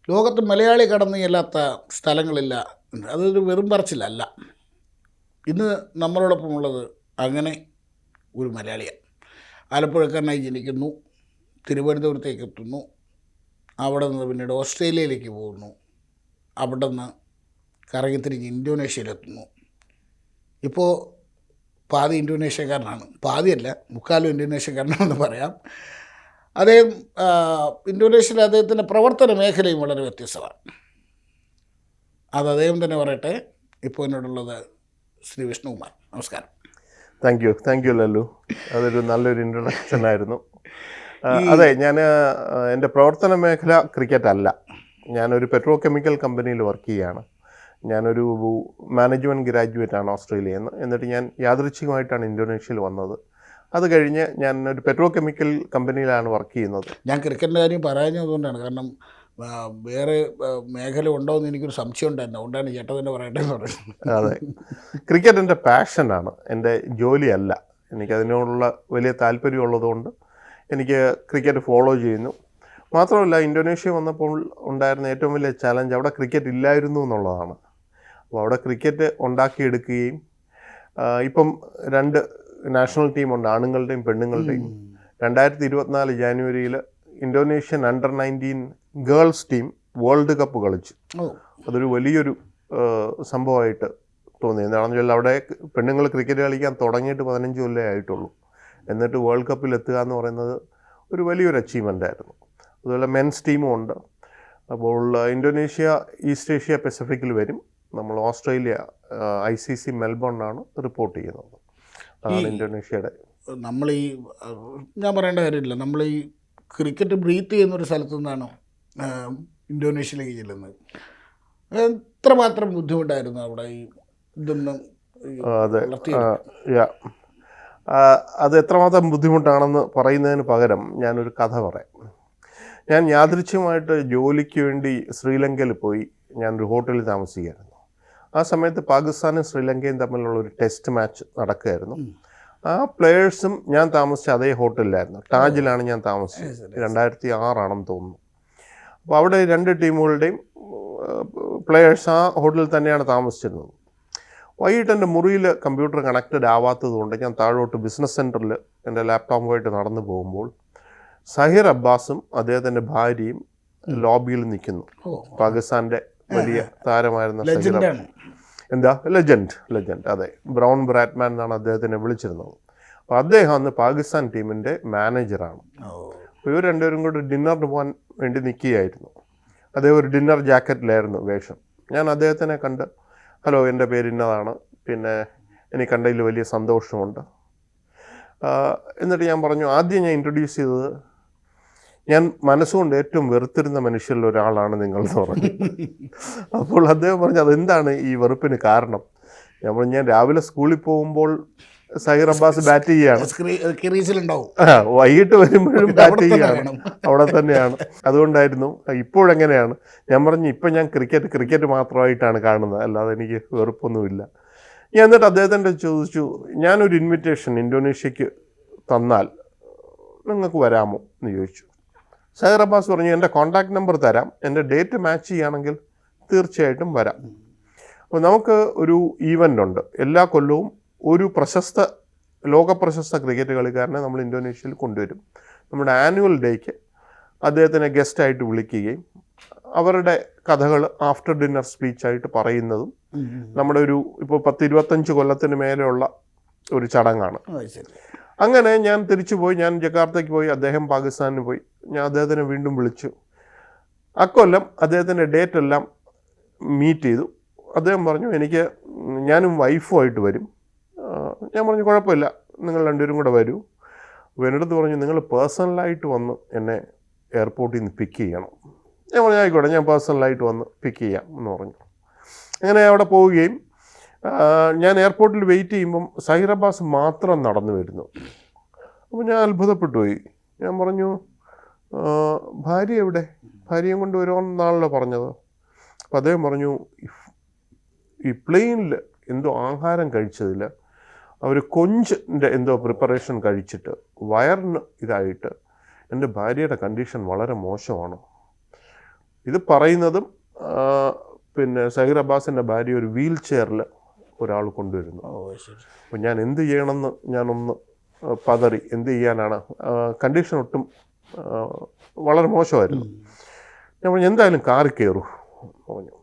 ലോകത്ത് മലയാളി കടന്നു ചെല്ലാത്ത സ്ഥലങ്ങളില്ല. അതൊരു വെറും പറച്ചിലല്ല. ഇന്ന് നമ്മളോടൊപ്പമുള്ളത് അങ്ങനെ ഒരു മലയാളിയാണ്. ആലപ്പുഴക്കാരനായി ജനിക്കുന്നു, തിരുവനന്തപുരത്തേക്ക് എത്തുന്നു, അവിടെ നിന്ന് പിന്നീട് ഓസ്ട്രേലിയയിലേക്ക് പോകുന്നു, അവിടെ നിന്ന് കറങ്ങിത്തിരിഞ്ഞ് ഇന്തോനേഷ്യയിലെത്തുന്നു. ഇപ്പോൾ പാതി ഇന്തോനേഷ്യക്കാരനാണ്, പാതിയല്ല മുക്കാലും ഇന്തോനേഷ്യക്കാരനാണെന്ന് പറയാം. അദ്ദേഹം ഇന്തോനേഷ്യയിലെ അദ്ദേഹത്തിൻ്റെ പ്രവർത്തന മേഖലയും വളരെ വ്യത്യസ്തമാണ്. അത് അദ്ദേഹം തന്നെ പറയട്ടെ. ഇപ്പോൾ എന്നോടുള്ളത് ശ്രീ വിഷ്ണുകുമാർ. നമസ്കാരം. Thank you Lallu. അതൊരു നല്ലൊരു ഇൻട്രൊഡക്ഷൻ ആയിരുന്നു. അതെ, ഞാൻ എൻ്റെ പ്രവർത്തന മേഖല ക്രിക്കറ്റ് അല്ല. ഞാനൊരു പെട്രോ കെമിക്കൽ കമ്പനിയിൽ വർക്ക് ചെയ്യുകയാണ്. ഞാനൊരു മാനേജ്മെൻറ്റ് ഗ്രാജുവേറ്റ് ആണ് ഓസ്ട്രേലിയയിൽ നിന്ന്. എന്നിട്ട് ഞാൻ യാദൃച്ഛികമായിട്ടാണ് ഇന്തോനേഷ്യയിൽ വന്നത്. അത് കഴിഞ്ഞ് ഞാൻ ഒരു പെട്രോ കെമിക്കൽ കമ്പനിയിലാണ് വർക്ക് ചെയ്യുന്നത്. ഞാൻ ക്രിക്കറ്റിൻ്റെ കാര്യം പറഞ്ഞതുകൊണ്ടാണ്, കാരണം വേറെ മേഖല ഉണ്ടോ എന്ന് എനിക്കൊരു സംശയം ഉണ്ടായിരുന്നു. അതുകൊണ്ടാണ് ചേട്ടൻ തന്നെ പറയട്ടെ എന്ന് പറയുന്നത്. അതെ, ക്രിക്കറ്റ് എൻ്റെ പാഷനാണ്, എൻ്റെ ജോലിയല്ല. എനിക്കതിനോടുള്ള വലിയ താല്പര്യമുള്ളതുകൊണ്ട് എനിക്ക് ക്രിക്കറ്റ് ഫോളോ ചെയ്യുന്നു. മാത്രമല്ല, ഇന്തോനേഷ്യ വന്നപ്പോൾ ഉണ്ടായിരുന്ന ഏറ്റവും വലിയ ചലഞ്ച് അവിടെ ക്രിക്കറ്റ് ഇല്ലായിരുന്നു എന്നുള്ളതാണ്. അപ്പോൾ അവിടെ ക്രിക്കറ്റ് ഉണ്ടാക്കിയെടുക്കുകയും ഇപ്പം 2 നാഷണൽ ടീമുണ്ട്, ആണുങ്ങളുടെയും പെണ്ണുങ്ങളുടെയും. 2024 ജാനുവരിയിൽ Indonesian under 19 girls team world cup കളിച്ചു. അതൊരു വലിയൊരു സംഭവമായിട്ട് തോന്നി. എന്താണെന്ന് വെച്ചാൽ അവിടെ പെണ്ണുങ്ങൾ ക്രിക്കറ്റ് കളിക്കാൻ തുടങ്ങിയിട്ട് 15 കൊല്ലമേ ആയിട്ടുള്ളൂ. എന്നിട്ട് വേൾഡ് കപ്പിൽ എത്തുക എന്ന് പറയുന്നത് ഒരു വലിയൊരു അച്ചീവ്മെൻ്റ് ആയിരുന്നു. അതുപോലെ മെൻസ് ടീമും ഉണ്ട്. അപ്പോൾ ഇന്തോനേഷ്യ ഈസ്റ്റ് ഏഷ്യ പസഫിക്കിൽ വരും. നമ്മൾ ഓസ്ട്രേലിയ ICC മെൽബണിലാണ് റിപ്പോർട്ട് ചെയ്യുന്നത്. അതാണ് ഇന്തോനേഷ്യയുടെ. ഞാൻ പറയേണ്ട കാര്യമില്ല, നമ്മൾ ഈ ക്രിക്കറ്റ് ബ്രീത്ത് ചെയ്യുന്നൊരു സ്ഥലത്തു നിന്നാണ് ഇന്തോനേഷ്യയിലേക്ക് ചെല്ലുന്നത്. എത്രമാത്രം ബുദ്ധിമുട്ടായിരുന്നു അവിടെ ഈ ഇതൊന്നും? അതെ, അത് എത്രമാത്രം ബുദ്ധിമുട്ടാണെന്ന് പറയുന്നതിന് പകരം ഞാനൊരു കഥ പറയാം. ഞാൻ യാദൃച്ഛികമായിട്ട് ജോലിക്ക് വേണ്ടി ശ്രീലങ്കയിൽ പോയി. ഞാനൊരു ഹോട്ടലിൽ താമസിക്കുകയായിരുന്നു. ആ സമയത്ത് പാകിസ്ഥാനും ശ്രീലങ്കയും തമ്മിലുള്ള ഒരു ടെസ്റ്റ് മാച്ച് നടക്കുകയായിരുന്നു. ആ പ്ലെയേഴ്സും ഞാൻ താമസിച്ച അതേ ഹോട്ടലിലായിരുന്നു. താജിലാണ് ഞാൻ താമസിച്ചത്. 2006 ആണെന്ന് തോന്നുന്നു. അപ്പോൾ അവിടെ 2 ടീമുകളുടെയും പ്ലെയേഴ്സ് ആ ഹോട്ടലിൽ തന്നെയാണ് താമസിച്ചിരുന്നത്. വൈകിട്ട് എൻ്റെ മുറിയിൽ കമ്പ്യൂട്ടർ കണക്റ്റഡ് ആവാത്തത് കൊണ്ട് ഞാൻ താഴോട്ട് ബിസിനസ് സെൻറ്ററിൽ എൻ്റെ ലാപ്ടോപ്പുമായിട്ട് നടന്നു പോകുമ്പോൾ സഹിർ അബ്ബാസും അദ്ദേഹത്തിൻ്റെ ഭാര്യയും ലോബിയിൽ നിൽക്കുന്നു. പാകിസ്ഥാൻ്റെ വലിയ താരമായിരുന്ന സഹിർ, ലെജൻഡ്, അതെ, ബ്രൗൺ ബ്രാഡ്മാൻ എന്നാണ് അദ്ദേഹത്തിനെ വിളിച്ചിരുന്നത്. അപ്പോൾ അദ്ദേഹം അന്ന് പാകിസ്ഥാൻ ടീമിൻ്റെ മാനേജറാണ്. അപ്പോൾ ഇവർ 2 പേരും കൂടി ഡിന്നറിന് പോകാൻ വേണ്ടി നിൽക്കുകയായിരുന്നു. അദ്ദേഹം ഒരു ഡിന്നർ ജാക്കറ്റിലായിരുന്നു വേഷം. ഞാൻ അദ്ദേഹത്തിനെ കണ്ട്, ഹലോ, എൻ്റെ പേര് ഇന്നതാണ്, പിന്നെ എനിക്ക് കണ്ടതിൽ വലിയ സന്തോഷമുണ്ട്. എന്നിട്ട് ഞാൻ പറഞ്ഞു, ആദ്യം ഞാൻ ഇൻട്രൊഡ്യൂസ് ചെയ്തത്, ഞാൻ മനസ്സുകൊണ്ട് ഏറ്റവും വെറുത്തിരുന്ന മനുഷ്യരിൽ ഒരാളാണ് നിങ്ങൾ എന്ന് പറഞ്ഞു. അപ്പോൾ അദ്ദേഹം പറഞ്ഞു, അതെന്താണ് ഈ വെറുപ്പിന് കാരണം? ഞാൻ പറഞ്ഞു, ഞാൻ രാവിലെ സ്കൂളിൽ പോകുമ്പോൾ സഹീർ അബ്ബാസ് ബാറ്റ് ചെയ്യുകയാണ്, വൈകിട്ട് വരുമ്പോഴും ബാറ്റ് ചെയ്യുകയാണ്, അവിടെ തന്നെയാണ്. അതുകൊണ്ടായിരുന്നു. ഇപ്പോഴെങ്ങനെയാണ്? ഞാൻ പറഞ്ഞു, ഇപ്പം ഞാൻ ക്രിക്കറ്റ് മാത്രമായിട്ടാണ് കാണുന്നത്, അല്ലാതെ എനിക്ക് വെറുപ്പൊന്നുമില്ല. ഞാൻ എന്നിട്ട് അദ്ദേഹത്തിൻ്റെ ചോദിച്ചു, ഞാനൊരു ഇൻവിറ്റേഷൻ ഇന്തോനേഷ്യക്ക് തന്നാൽ നിങ്ങൾക്ക് വരാമോ എന്ന് ചോദിച്ചു. സഹീർ അബ്ബാസ് പറഞ്ഞു, എൻ്റെ കോൺടാക്ട് നമ്പർ തരാം, എൻ്റെ ഡേറ്റ് മാച്ച് ചെയ്യുകയാണെങ്കിൽ തീർച്ചയായിട്ടും വരാം. അപ്പോൾ നമുക്ക് ഒരു ഈവൻ്റ് ഉണ്ട്. എല്ലാ കൊല്ലവും ഒരു ലോകപ്രശസ്ത ക്രിക്കറ്റ് കളിക്കാരനെ നമ്മൾ ഇന്തോനേഷ്യയിൽ കൊണ്ടുവരും. നമ്മുടെ ആനുവൽ ഡേക്ക് അദ്ദേഹത്തിനെ ഗസ്റ്റായിട്ട് വിളിക്കുകയും അവരുടെ കഥകൾ ആഫ്റ്റർ ഡിന്നർ സ്പീച്ചായിട്ട് പറയുന്നതും നമ്മുടെ ഇപ്പോൾ 10-25 കൊല്ലത്തിന് മേലെയുള്ള ഒരു ചടങ്ങാണ്. അങ്ങനെ ഞാൻ തിരിച്ചു പോയി. ഞാൻ ജക്കാർത്തയ്ക്ക് പോയി, അദ്ദേഹം പാകിസ്ഥാനിൽ പോയി. ഞാൻ അദ്ദേഹത്തിനെ വീണ്ടും വിളിച്ചു. അക്കൊല്ലം അദ്ദേഹത്തിൻ്റെ ഡേറ്റ് എല്ലാം മീറ്റ് ചെയ്തു. അദ്ദേഹം പറഞ്ഞു, ഞാനും വൈഫുമായിട്ട് വരും. ഞാൻ പറഞ്ഞു, കുഴപ്പമില്ല, നിങ്ങൾ 2 പേരും കൂടെ വരൂ. അപ്പോൾ എൻ്റെ അടുത്ത് പറഞ്ഞു, നിങ്ങൾ പേഴ്സണലായിട്ട് വന്ന് എന്നെ എയർപോർട്ടിൽ നിന്ന് പിക്ക് ചെയ്യണം. ഞാൻ പറഞ്ഞു, ആയിക്കോട്ടെ, ഞാൻ പേഴ്സണലായിട്ട് വന്ന് പിക്ക് ചെയ്യാം എന്ന് പറഞ്ഞു. അങ്ങനെ അവിടെ പോവുകയും ഞാൻ എയർപോർട്ടിൽ വെയിറ്റ് ചെയ്യുമ്പം സഹീർ അബ്ബാസ് മാത്രം നടന്നു വരുന്നു. അപ്പോൾ ഞാൻ അത്ഭുതപ്പെട്ടു പോയി. ഞാൻ പറഞ്ഞു, ഭാര്യ എവിടെ? ഭാര്യയും കൊണ്ട് വരുമെന്നാണല്ലോ പറഞ്ഞത്. അപ്പോൾ അദ്ദേഹം പറഞ്ഞു, ഈ പ്ലെയിനിൽ എന്തോ ആഹാരം കഴിച്ചതിൽ അവർ കൊഞ്ചിൻ്റെ എന്തോ പ്രിപ്പറേഷൻ കഴിച്ചിട്ട് വയറിന് ഇതായിട്ട് എൻ്റെ ഭാര്യയുടെ കണ്ടീഷൻ വളരെ മോശമാണ്. ഇത് പറയുന്നതും പിന്നെ സഹീർ അബ്ബാസിൻ്റെ ഭാര്യ ഒരു വീൽ ചെയറിൽ ഒരാൾ കൊണ്ടുവരുന്നു. അപ്പോൾ ഞാൻ എന്ത് ചെയ്യണമെന്ന് ഞാനൊന്ന് പതറി. എന്ത് ചെയ്യാനാണ്, കണ്ടീഷൻ ഒട്ടും വളരെ മോശമായിരുന്നു. ഞാൻ പറഞ്ഞു എന്തായാലും കാറിൽ കയറൂ പറഞ്ഞു.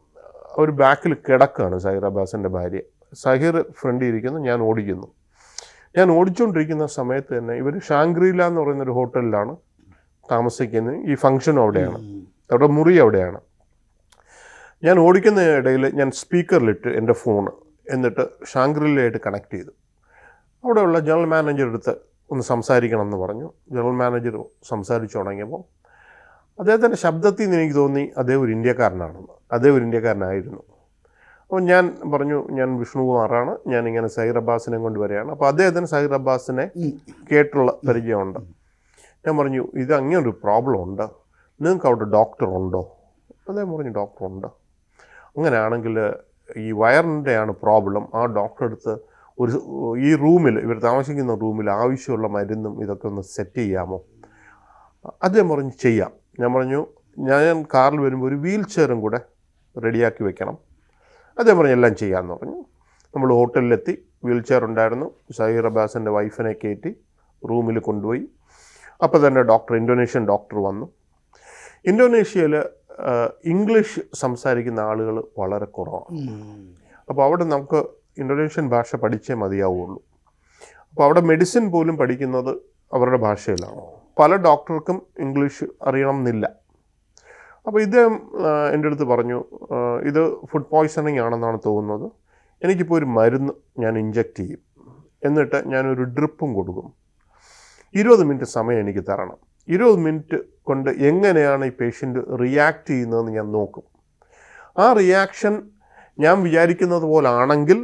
ഒരു ബാക്കിൽ കിടക്കുകയാണ് സഹീർ അബ്ബാസിൻ്റെ ഭാര്യ. സഹീർ ഫ്രണ്ടിൽ ഇരിക്കുന്നു, ഞാൻ ഓടിക്കുന്നു. ഞാൻ ഓടിച്ചുകൊണ്ടിരിക്കുന്ന സമയത്ത് തന്നെ ഇവർ ഷാങ്ക്രീല എന്ന് പറയുന്നൊരു ഹോട്ടലിലാണ് താമസിക്കുന്നത്. ഈ ഫംഗ്ഷനും അവിടെയാണ്, അവിടെ മുറി അവിടെയാണ്. ഞാൻ ഓടിക്കുന്ന ഇടയിൽ ഞാൻ സ്പീക്കറിലിട്ട് എൻ്റെ ഫോണ്, എന്നിട്ട് ഷാങ്ക്രീലയായിട്ട് കണക്ട് ചെയ്തു. അവിടെയുള്ള ജനറൽ മാനേജർ അടുത്ത് ഒന്ന് സംസാരിക്കണം എന്ന് പറഞ്ഞു. ജനറൽ മാനേജർ സംസാരിച്ചു തുടങ്ങിയപ്പോൾ അദ്ദേഹത്തിൻ്റെ ശബ്ദത്തിൽ നിന്ന് എനിക്ക് തോന്നി അദ്ദേഹം ഒരു ഇന്ത്യക്കാരനാണെന്ന്. അദ്ദേഹം ഒരു ഇന്ത്യക്കാരനായിരുന്നു. അപ്പോൾ ഞാൻ പറഞ്ഞു, ഞാൻ വിഷ്ണുകുമാറാണ്, ഞാനിങ്ങനെ സഹീർ അബ്ബാസിനെ കൊണ്ട് വരികയാണ്. അപ്പോൾ അദ്ദേഹത്തിന് സഹീർ അബ്ബാസിനെ കേട്ടുള്ള പരിചയമുണ്ട്. ഞാൻ പറഞ്ഞു, ഇത് അങ്ങനെ ഒരു പ്രോബ്ലം ഉണ്ട്, നിങ്ങൾക്ക് അവിടെ ഡോക്ടർ ഉണ്ടോ? അദ്ദേഹം പറഞ്ഞു ഡോക്ടറുണ്ട്. അങ്ങനെയാണെങ്കിൽ ഈ വയറിൻ്റെയാണ് പ്രോബ്ലം, ആ ഡോക്ടറെ അടുത്ത് ഈ റൂമിൽ, ഇവർ താമസിക്കുന്ന റൂമിൽ ആവശ്യമുള്ള മരുന്നും ഇതൊക്കെ ഒന്ന് സെറ്റ് ചെയ്യാമോ? അദ്ദേഹം പറഞ്ഞു ചെയ്യാം. ഞാൻ പറഞ്ഞു ഞാൻ കാറിൽ വരുമ്പോൾ ഒരു വീൽ ചെയറും കൂടെ റെഡിയാക്കി വെക്കണം. അദ്ദേഹം പറഞ്ഞു എല്ലാം ചെയ്യാമെന്ന് പറഞ്ഞു. നമ്മൾ ഹോട്ടലിലെത്തി, വീൽ ചെയർ ഉണ്ടായിരുന്നു. സഹീർ അബ്ബാസിൻ്റെ വൈഫിനെ കയറ്റി റൂമിൽ കൊണ്ടുപോയി. അപ്പോൾ തന്നെ ഇന്തോനേഷ്യൻ ഡോക്ടർ വന്നു. ഇന്തോനേഷ്യയിൽ ഇംഗ്ലീഷ് സംസാരിക്കുന്ന ആളുകൾ വളരെ കുറവാണ്. അപ്പോൾ അവിടെ നമുക്ക് ഇന്തോനേഷ്യൻ ഭാഷ പഠിച്ചേ മതിയാവുള്ളൂ. അപ്പോൾ അവിടെ മെഡിസിൻ പോലും പഠിക്കുന്നത് അവരുടെ ഭാഷയിലാണ്. പല ഡോക്ടർക്കും ഇംഗ്ലീഷ് അറിയണം എന്നില്ല. അപ്പോൾ ഇദ്ദേഹം എൻ്റെ അടുത്ത് പറഞ്ഞു, ഇത് ഫുഡ് പോയ്സണിങ് ആണെന്നാണ് തോന്നുന്നത്, എനിക്കിപ്പോൾ ഒരു മരുന്ന് ഞാൻ ഇഞ്ചെക്റ്റ് ചെയ്യും, എന്നിട്ട് ഞാനൊരു ഡ്രിപ്പും കൊടുക്കും. 20 മിനിറ്റ് സമയം എനിക്ക് തരണം. 20 മിനിറ്റ് കൊണ്ട് എങ്ങനെയാണ് ഈ പേഷ്യൻ്റ് റിയാക്ട് ചെയ്യുന്നതെന്ന് ഞാൻ നോക്കും. ആ റിയാക്ഷൻ ഞാൻ വിചാരിക്കുന്നത് പോലാണെങ്കിൽ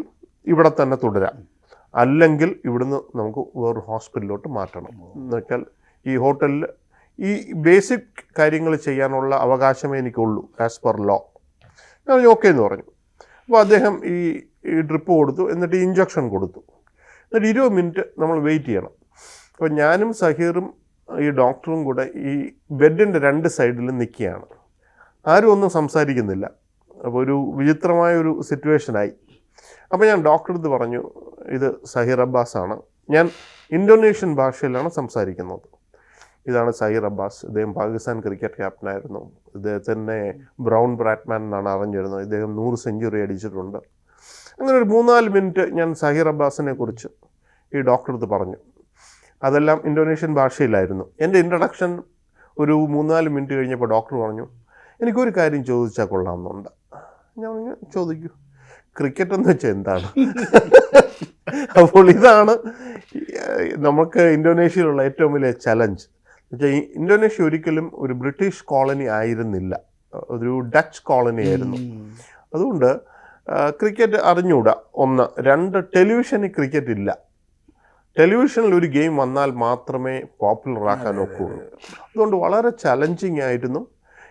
ഇവിടെ തന്നെ തുടരാം, അല്ലെങ്കിൽ ഇവിടുന്ന് നമുക്ക് വേറൊരു ഹോസ്പിറ്റലിലോട്ട് മാറ്റണം. എന്ന് വെച്ചാൽ ഈ ഹോട്ടലിൽ ഈ ബേസിക് കാര്യങ്ങൾ ചെയ്യാനുള്ള അവകാശമേ എനിക്കുള്ളൂ ആസ് പെർ ലോ. ഞാൻ ഓക്കെ എന്ന് പറഞ്ഞു. അപ്പോൾ അദ്ദേഹം ഈ ഡ്രിപ്പ് കൊടുത്തു, എന്നിട്ട് ഇഞ്ചക്ഷൻ കൊടുത്തു. എന്നിട്ട് 20 മിനിറ്റ് നമ്മൾ വെയിറ്റ് ചെയ്യണം. അപ്പോൾ ഞാനും സഹീറും ഈ ഡോക്ടറും കൂടെ ഈ ബെഡിൻ്റെ 2 സൈഡിലും നിൽക്കുകയാണ്. ആരും ഒന്നും സംസാരിക്കുന്നില്ല. അപ്പോൾ ഒരു വിചിത്രമായൊരു സിറ്റുവേഷനായി. അപ്പോൾ ഞാൻ ഡോക്ടറെ അടുത്ത് പറഞ്ഞു, ഇത് സഹീർ അബ്ബാസാണ്, ഞാൻ ഇന്തോനേഷ്യൻ ഭാഷയിലാണ് സംസാരിക്കുന്നത്. ഇതാണ് സഹീർ അബ്ബാസ്, ഇദ്ദേഹം പാകിസ്ഥാൻ ക്രിക്കറ്റ് ക്യാപ്റ്റനായിരുന്നു. ഇദ്ദേഹത്തിനെ ബ്രൗൺ ബ്രാഡ്മാൻ എന്നാണ് അറിഞ്ഞിരുന്നത്. ഇദ്ദേഹം 100 സെഞ്ചുറി അടിച്ചിട്ടുണ്ട്. അങ്ങനെ ഒരു 3-4 മിനിറ്റ് ഞാൻ സഹീർ അബ്ബാസിനെ കുറിച്ച് ഈ ഡോക്ടറെ അടുത്ത് പറഞ്ഞു. അതെല്ലാം ഇന്തോനേഷ്യൻ ഭാഷയിലായിരുന്നു. എൻ്റെ ഇൻട്രഡക്ഷൻ ഒരു 3-4 മിനിറ്റ് കഴിഞ്ഞപ്പോൾ ഡോക്ടർ പറഞ്ഞു, എനിക്കൊരു കാര്യം ചോദിച്ചാൽ കൊള്ളാമെന്നുണ്ട്. ഞാൻ പറഞ്ഞു ചോദിക്കൂ. ക്രിക്കറ്റ് എന്ന് വെച്ചാൽ എന്താണ്? അപ്പോൾ ഇതാണ് നമുക്ക് ഇന്തോനേഷ്യയിലുള്ള ഏറ്റവും വലിയ ചലഞ്ച്. എന്നുവെച്ചാൽ ഇന്തോനേഷ്യ ഒരിക്കലും ഒരു ബ്രിട്ടീഷ് കോളനി ആയിരുന്നില്ല, ഒരു ഡച്ച് കോളനി ആയിരുന്നു. അതുകൊണ്ട് ക്രിക്കറ്റ് അറിഞ്ഞുകൂടാ. 1, 2 ടെലിവിഷനിൽ ക്രിക്കറ്റ് ഇല്ല. ടെലിവിഷനിൽ ഒരു ഗെയിം വന്നാൽ മാത്രമേ പോപ്പുലർ ആക്കാൻ ഒക്കുകയുള്ളൂ. അതുകൊണ്ട് വളരെ ചലഞ്ചിങ് ആയിരുന്നു.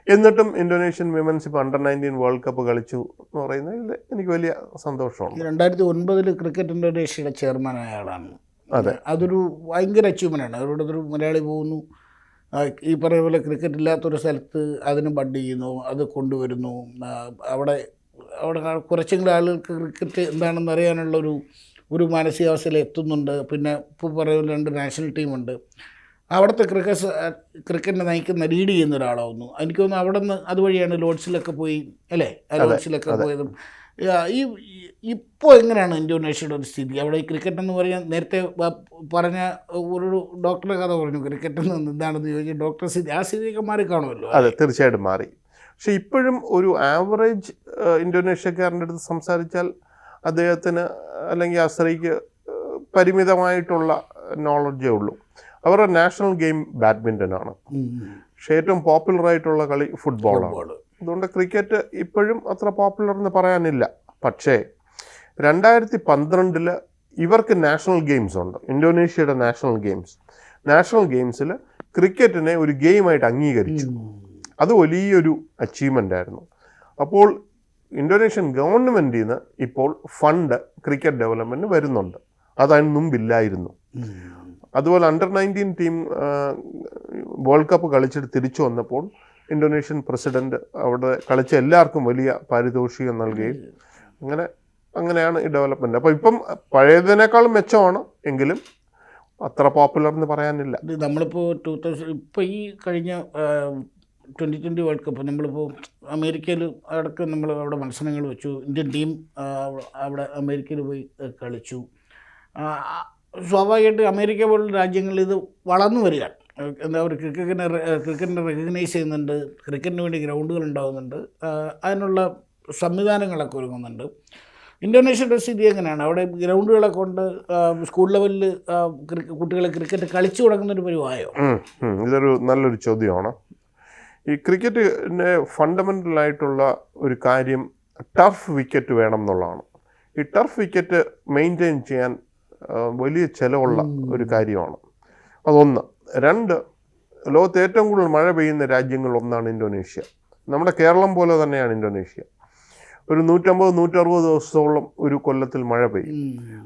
എന്നിട്ടും ഇന്തോനേഷ്യൻ വിമൻസ് ഇപ്പോൾ അണ്ടർ-19 വേൾഡ് കപ്പ് കളിച്ചു എന്ന് പറയുന്നതിൽ എനിക്ക് വലിയ സന്തോഷമാണ്. 2009 ക്രിക്കറ്റ് ഇന്തോനേഷ്യയുടെ ചെയർമാനായ ആളാണ്. അതെ, അതൊരു ഭയങ്കര അച്ചീവ്മെൻ്റാണ്. അവരോട് ഒരു മലയാളി പോകുന്നു, ഈ പറയുന്ന പോലെ ക്രിക്കറ്റ് ഇല്ലാത്തൊരു സ്ഥലത്ത് അതിന് ബഡ് ചെയ്യുന്നു, അത് കൊണ്ടുവരുന്നു. അവിടെ കുറച്ചെങ്കിലും ആളുകൾക്ക് ക്രിക്കറ്റ് എന്താണെന്ന് അറിയാനുള്ളൊരു മാനസികാവസ്ഥയിൽ എത്തുന്നുണ്ട്. പിന്നെ ഇപ്പോൾ പറയുന്ന 2 നാഷണൽ ടീമുണ്ട്. അവിടുത്തെ ക്രിക്കറ്റിനെ നയിക്കുന്ന ലീഡ് ചെയ്യുന്ന ഒരാളാവുന്നു. എനിക്ക് തോന്നുന്നു അവിടെ നിന്ന് അതുവഴിയാണ് ലോഡ്സിലൊക്കെ പോയി അല്ലേ, ലോഡ്സിലൊക്കെ പോയതും. ഇപ്പോൾ എങ്ങനെയാണ് ഇന്തോനേഷ്യയുടെ ഒരു സ്ഥിതി? അവിടെ ഈ ക്രിക്കറ്റ് എന്ന് പറയാൻ നേരത്തെ പറഞ്ഞ ഒരു ഡോക്ടറെ കഥ പറഞ്ഞു, ക്രിക്കറ്റിൽ നിന്ന് എന്താണെന്ന് ചോദിച്ചാൽ ഡോക്ടർ സ്ഥിതി, ആ സ്ഥിതിയൊക്കെ മാറി കാണുമല്ലോ. അതെ, തീർച്ചയായിട്ടും മാറി. പക്ഷെ ഇപ്പോഴും ഒരു ആവറേജ് ഇന്തോനേഷ്യക്കാരൻ്റെ അടുത്ത് സംസാരിച്ചാൽ അദ്ദേഹത്തിന് അല്ലെങ്കിൽ ആ സ്ത്രീക്ക് പരിമിതമായിട്ടുള്ള നോളജേ ഉള്ളൂ. അവരുടെ നാഷണൽ ഗെയിം ബാഡ്മിൻ്റൺ ആണ്. പക്ഷേ ഏറ്റവും പോപ്പുലറായിട്ടുള്ള കളി ഫുട്ബോളാണ്. അതുകൊണ്ട് ക്രിക്കറ്റ് ഇപ്പോഴും അത്ര പോപ്പുലർ എന്ന് പറയാനില്ല. പക്ഷേ 2012 ഇവർക്ക് നാഷണൽ ഗെയിംസ് ഉണ്ട്, ഇന്തോനേഷ്യയുടെ നാഷണൽ ഗെയിംസിൽ ക്രിക്കറ്റിനെ ഒരു ഗെയിമായിട്ട് അംഗീകരിച്ചു. അത് വലിയൊരു അച്ചീവ്മെൻ്റ് ആയിരുന്നു. അപ്പോൾ ഇന്തോനേഷ്യൻ ഗവൺമെൻറ്റിൽ നിന്ന് ഇപ്പോൾ ഫണ്ട് ക്രിക്കറ്റ് ഡെവലപ്മെൻറ്റിന് വരുന്നുണ്ട്. അതതിന് മുമ്പില്ലായിരുന്നു. അതുപോലെ അണ്ടർ-19 ടീം വേൾഡ് കപ്പ് കളിച്ചിട്ട് തിരിച്ചു വന്നപ്പോൾ ഇന്തോനേഷ്യൻ പ്രസിഡന്റ് അവിടെ കളിച്ച എല്ലാവർക്കും വലിയ പാരിതോഷികം നൽകുകയും അങ്ങനെയാണ് ഈ ഡെവലപ്മെന്റ്. അപ്പോൾ ഇപ്പം പഴയതിനേക്കാളും മെച്ചമാണ്, എങ്കിലും അത്ര പോപ്പുലർ എന്ന് പറയാനില്ല. നമ്മളിപ്പോൾ ഇപ്പോൾ ഈ കഴിഞ്ഞ 2020 വേൾഡ് കപ്പ് നമ്മളിപ്പോൾ അമേരിക്കയിൽ അടക്കം നമ്മൾ അവിടെ മത്സരങ്ങൾ വെച്ചു. ഇന്ത്യൻ ടീം അവിടെ അമേരിക്കയിൽ പോയി കളിച്ചു. സ്വാഭാവികമായിട്ട് അമേരിക്ക പോലുള്ള രാജ്യങ്ങളിൽ ഇത് വളർന്നു വരികയാണ്. എന്താ പറയുക, ക്രിക്കറ്റിനെ റെക്കഗ്നൈസ് ചെയ്യുന്നുണ്ട്, ക്രിക്കറ്റിന് വേണ്ടി ഗ്രൗണ്ടുകൾ ഉണ്ടാകുന്നുണ്ട്, അതിനുള്ള സംവിധാനങ്ങളൊക്കെ ഒരുങ്ങുന്നുണ്ട്. ഇന്തോനേഷ്യയുടെ സ്ഥിതി എങ്ങനെയാണ്? അവിടെ ഗ്രൗണ്ടുകളെ കൊണ്ട് സ്കൂൾ ലെവലിൽ കുട്ടികളെ ക്രിക്കറ്റ് കളിച്ചു തുടങ്ങുന്നൊരു പരിവായോ? ഇതൊരു നല്ലൊരു ചോദ്യമാണ്. ഈ ക്രിക്കറ്റിൻ്റെ ഫണ്ടമെൻ്റലായിട്ടുള്ള ഒരു കാര്യം ടർഫ് വിക്കറ്റ് വേണം എന്നുള്ളതാണ്. ഈ ടർഫ് വിക്കറ്റ് മെയിൻറ്റെയിൻ ചെയ്യാൻ വലിയ ചിലവുള്ള ഒരു കാര്യമാണ്. അതൊന്ന്. രണ്ട്, ലോകത്ത് ഏറ്റവും കൂടുതൽ മഴ പെയ്യുന്ന രാജ്യങ്ങളിലൊന്നാണ് ഇന്തോനേഷ്യ. നമ്മുടെ കേരളം പോലെ തന്നെയാണ് ഇന്തോനേഷ്യ. ഒരു 150-160 ദിവസത്തോളം ഒരു കൊല്ലത്തിൽ മഴ പെയ്യും.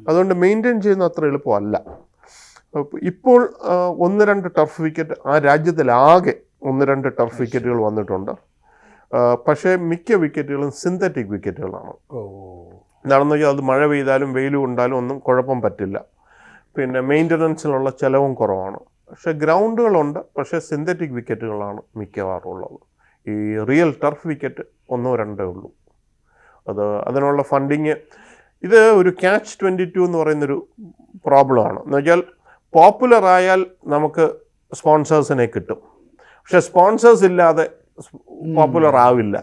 അതുകൊണ്ട് മെയിൻറ്റെയിൻ ചെയ്യുന്ന അത്ര എളുപ്പമല്ല. ഇപ്പോൾ 1-2 ടർഫ് വിക്കറ്റ് ആ രാജ്യത്തിലാകെ 1-2 ടർഫ് വിക്കറ്റുകൾ വന്നിട്ടുണ്ട്. പക്ഷേ മിക്ക വിക്കറ്റുകളും സിന്തറ്റിക് വിക്കറ്റുകളാണ്. എന്താണെന്ന് വെച്ചാൽ അത് മഴ പെയ്താലും വെയിൽ കൊണ്ടാലും ഒന്നും കുഴപ്പം പറ്റില്ല. പിന്നെ മെയിൻ്റനൻസിലുള്ള ചിലവും കുറവാണ്. പക്ഷേ ഗ്രൗണ്ടുകളുണ്ട്, പക്ഷേ സിന്തറ്റിക് വിക്കറ്റുകളാണ് മിക്കവാറും ഉള്ളത്. ഈ റിയൽ ടർഫ് വിക്കറ്റ് 1-2 ഉള്ളൂ. അതിനുള്ള ഫണ്ടിങ്, ഇത് ഒരു catch 22 എന്ന് പറയുന്നൊരു പ്രോബ്ലമാണ്. എന്ന് വെച്ചാൽ പോപ്പുലർ ആയാൽ നമുക്ക് സ്പോൺസേഴ്സിനെ കിട്ടും, പക്ഷെ സ്പോൺസേഴ്സ് ഇല്ലാതെ പോപ്പുലർ ആവില്ല.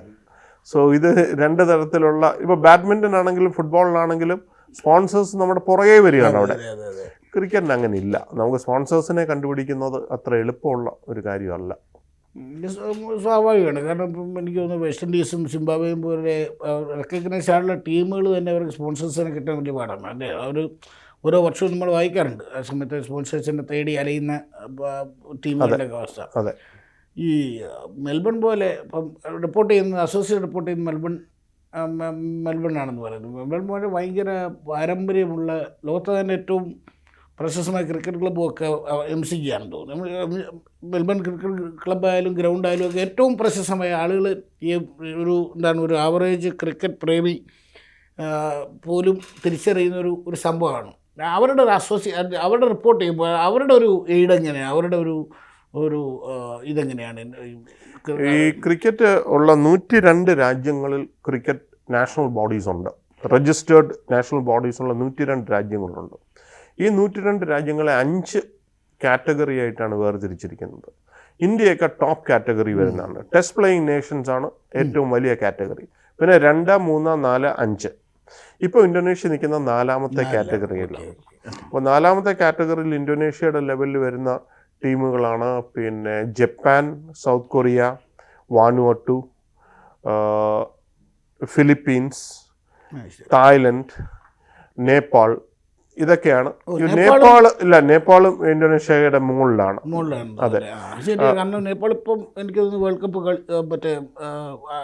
സോ ഇത് രണ്ട് തരത്തിലുള്ള, ഇപ്പോൾ ബാഡ്മിൻ്റൺ ആണെങ്കിലും ഫുട്ബോളിനാണെങ്കിലും സ്പോൺസേഴ്സ് നമ്മുടെ പുറകെ വരികയാണ്. അവിടെ ക്രിക്കറ്റിന് അങ്ങനെ ഇല്ല. നമുക്ക് സ്പോൺസേഴ്സിനെ കണ്ടുപിടിക്കുന്നത് അത്ര എളുപ്പമുള്ള ഒരു കാര്യമല്ല. സ്വാഭാവികമാണ്. കാരണം ഇപ്പം എനിക്ക് തോന്നുന്നു വെസ്റ്റ് ഇൻഡീസും സിംബാബ്വേയും പോലെ റെക്കഗ്നൈസ് ആയിട്ടുള്ള ടീമുകൾ തന്നെ അവർക്ക് സ്പോൺസേഴ്സിനെ കിട്ടാൻ വലിയ പാടാണ്. അല്ലേ, അവർ ഓരോ വർഷവും നമ്മൾ വായിക്കാറുണ്ട് ആ സമയത്ത് സ്പോൺസേഴ്സിനെ തേടി അലയുന്ന ടീമുകളുടെ അവസ്ഥ. അതെ. ഈ മെൽബൺ പോലെ ഇപ്പം റിപ്പോർട്ട് ചെയ്യുന്നത്, അസോസിയേറ്റ് റിപ്പോർട്ട് ചെയ്യുന്നത് മെൽബൺ ആണെന്ന് പറയുന്നത്. മെൽബൺ പോലെ ഭയങ്കര പാരമ്പര്യമുള്ള, ലോകത്തെ തന്നെ ഏറ്റവും പ്രശസ്തമായ ക്രിക്കറ്റ് ക്ലബ്ബും ഒക്കെ MCG ആണെന്ന് തോന്നുന്നു. മെൽബൺ ക്രിക്കറ്റ് ക്ലബ്ബായാലും ഗ്രൗണ്ടായാലും ഒക്കെ ഏറ്റവും പ്രശസ്തമായ ആളുകൾ ഈ ഒരു ആവറേജ് ക്രിക്കറ്റ് പ്രേമി പോലും തിരിച്ചറിയുന്ന ഒരു സംഭവമാണ്. അവരുടെ ഒരു അവരുടെ റിപ്പോർട്ട് ചെയ്യുമ്പോൾ അവരുടെ ഒരു എയ്ഡ് എങ്ങനെയാണ്, അവരുടെ ഒരു ഇതെങ്ങനെയാണ്? ഈ ക്രിക്കറ്റ് ഉള്ള 102 രാജ്യങ്ങളിൽ ക്രിക്കറ്റ് നാഷണൽ ബോഡീസ് ഉണ്ട്. രജിസ്റ്റേർഡ് നാഷണൽ ബോഡീസ് ഉള്ള 102 രാജ്യങ്ങളുണ്ട്. ഈ 102 രാജ്യങ്ങളെ 5 കാറ്റഗറി ആയിട്ടാണ് വേർതിരിച്ചിരിക്കുന്നത്. ഇന്ത്യയൊക്കെ ടോപ്പ് കാറ്റഗറി വരുന്നതാണ്. ടെസ്റ്റ് പ്ലേയിങ് നേഷൻസ് ആണ് ഏറ്റവും വലിയ കാറ്റഗറി. പിന്നെ 2, 3, 4, 5. ഇപ്പോൾ ഇന്തോനേഷ്യ നിൽക്കുന്ന 4ാമത്തെ കാറ്റഗറിയിലാണ്. അപ്പോൾ 4ാമത്തെ കാറ്റഗറിയിൽ ഇന്തോനേഷ്യയുടെ ലെവലിൽ വരുന്ന ടീമുകളാണ് പിന്നെ Japan, South Korea, Vanuatu, Philippines, Thailand, Nepal. ഇതൊക്കെയാണ്. നേപ്പാളും ഇന്തോനേഷ്യയുടെ മുകളിലാണ്. അതെ. നേപ്പാൾ ഇപ്പം എനിക്ക് തോന്നുന്നു വേൾഡ് കപ്പ് മറ്റേ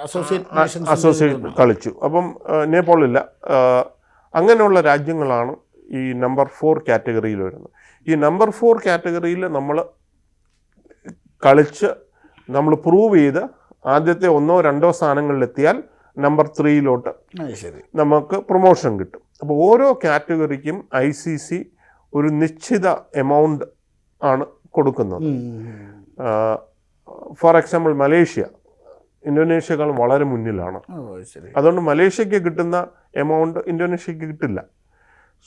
അസോസിയേറ്റ് കളിച്ചു. അപ്പം നേപ്പാളില്ല. അങ്ങനെയുള്ള രാജ്യങ്ങളാണ് ഈ നമ്പർ 4 കാറ്റഗറിയിൽ വരുന്നത്. ഈ നമ്പർ 4 കാറ്റഗറിയിൽ നമ്മൾ കളിച്ച് നമ്മൾ പ്രൂവ് ചെയ്ത് ആദ്യത്തെ 1-2 സ്ഥാനങ്ങളിലെത്തിയാൽ നമ്പർ 3 നമുക്ക് പ്രൊമോഷൻ കിട്ടും. അപ്പോൾ ഓരോ കാറ്റഗറിക്കും ICC ഒരു നിശ്ചിത എമൗണ്ട് ആണ് കൊടുക്കുന്നത്. ഫോർ എക്സാമ്പിൾ മലേഷ്യ ഇന്തോനേഷ്യക്കാളും വളരെ മുന്നിലാണ്. അതുകൊണ്ട് മലേഷ്യക്ക് കിട്ടുന്ന എമൗണ്ട് ഇന്തോനേഷ്യക്ക് കിട്ടില്ല.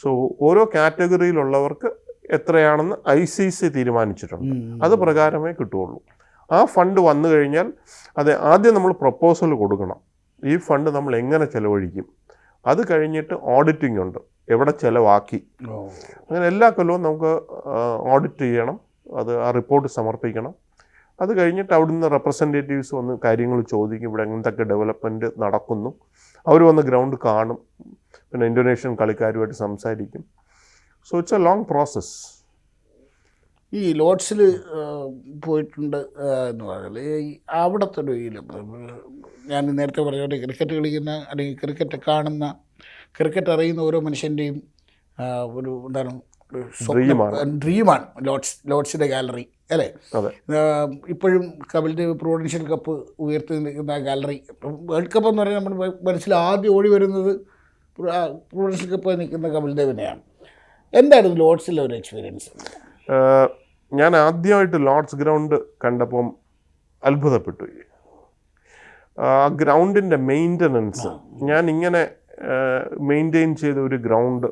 സോ ഓരോ കാറ്റഗറിയിലുള്ളവർക്ക് എത്രയാണെന്ന് ICC തീരുമാനിച്ചിട്ടുണ്ട്. അത് പ്രകാരമേ കിട്ടുകയുള്ളൂ. ആ ഫണ്ട് വന്നു കഴിഞ്ഞാൽ അത് ആദ്യം നമ്മൾ പ്രപ്പോസൽ കൊടുക്കണം. ഈ ഫണ്ട് നമ്മൾ എങ്ങനെ ചെലവഴിക്കും, അത് കഴിഞ്ഞിട്ട് ഓഡിറ്റിംഗ് ഉണ്ട്, എവിടെ ചിലവാക്കി. അങ്ങനെ എല്ലാ കൊല്ലവും നമുക്ക് ഓഡിറ്റ് ചെയ്യണം. അത് ആ റിപ്പോർട്ട് സമർപ്പിക്കണം. അത് കഴിഞ്ഞിട്ട് അവിടുന്ന് റെപ്രസെൻറ്റേറ്റീവ്സ് വന്ന് കാര്യങ്ങൾ ചോദിക്കും, ഇവിടെ എന്തൊക്കെ ഡെവലപ്മെൻറ്റ് നടക്കുന്നു. അവർ വന്ന് ഗ്രൗണ്ട് കാണും, പിന്നെ ഇന്തോനേഷ്യൻ കളിക്കാരുമായിട്ട് സംസാരിക്കും. So it's A long process. ഈ ലോഡ്സിൽ പോയിട്ടുണ്ട് എന്ന് പറഞ്ഞാൽ അവിടുത്തെ ഒരു ഞാൻ നേരത്തെ പറഞ്ഞ ക്രിക്കറ്റ് കളിക്കുന്ന അല്ലെങ്കിൽ ക്രിക്കറ്റ് കാണുന്ന, ക്രിക്കറ്റ് അറിയുന്ന ഓരോ മനുഷ്യൻ്റെയും ഒരു എന്താണ് ഡ്രീമാണ് ലോഡ്സിൻ്റെ ഗാലറി അല്ലേ? അതെ. ഇപ്പോഴും കപിൽ ദേവ് പ്രൊവിൻഷ്യൽ കപ്പ് ഉയർത്തി നിൽക്കുന്ന ഗാലറി. വേൾഡ് കപ്പ് എന്ന് പറഞ്ഞാൽ നമ്മുടെ മനസ്സിൽ ആദ്യം ഓടി വരുന്നത് പ്രൊവിൻഷ്യൽ കപ്പ് നിൽക്കുന്ന കപിൽ ദേവിനെയാണ്. എന്തായിരുന്നു ലോർഡ്സിലെ ഒരു എക്സ്പീരിയൻസ്? ഞാൻ ആദ്യമായിട്ട് ലോർഡ്സ് ഗ്രൗണ്ട് കണ്ടപ്പം അത്ഭുതപ്പെട്ടു. ആ ഗ്രൗണ്ടിൻ്റെ മെയിൻ്റനൻസ് ഞാൻ ഇങ്ങനെ മെയിൻറ്റെയിൻ ചെയ്ത ഒരു ഗ്രൗണ്ട്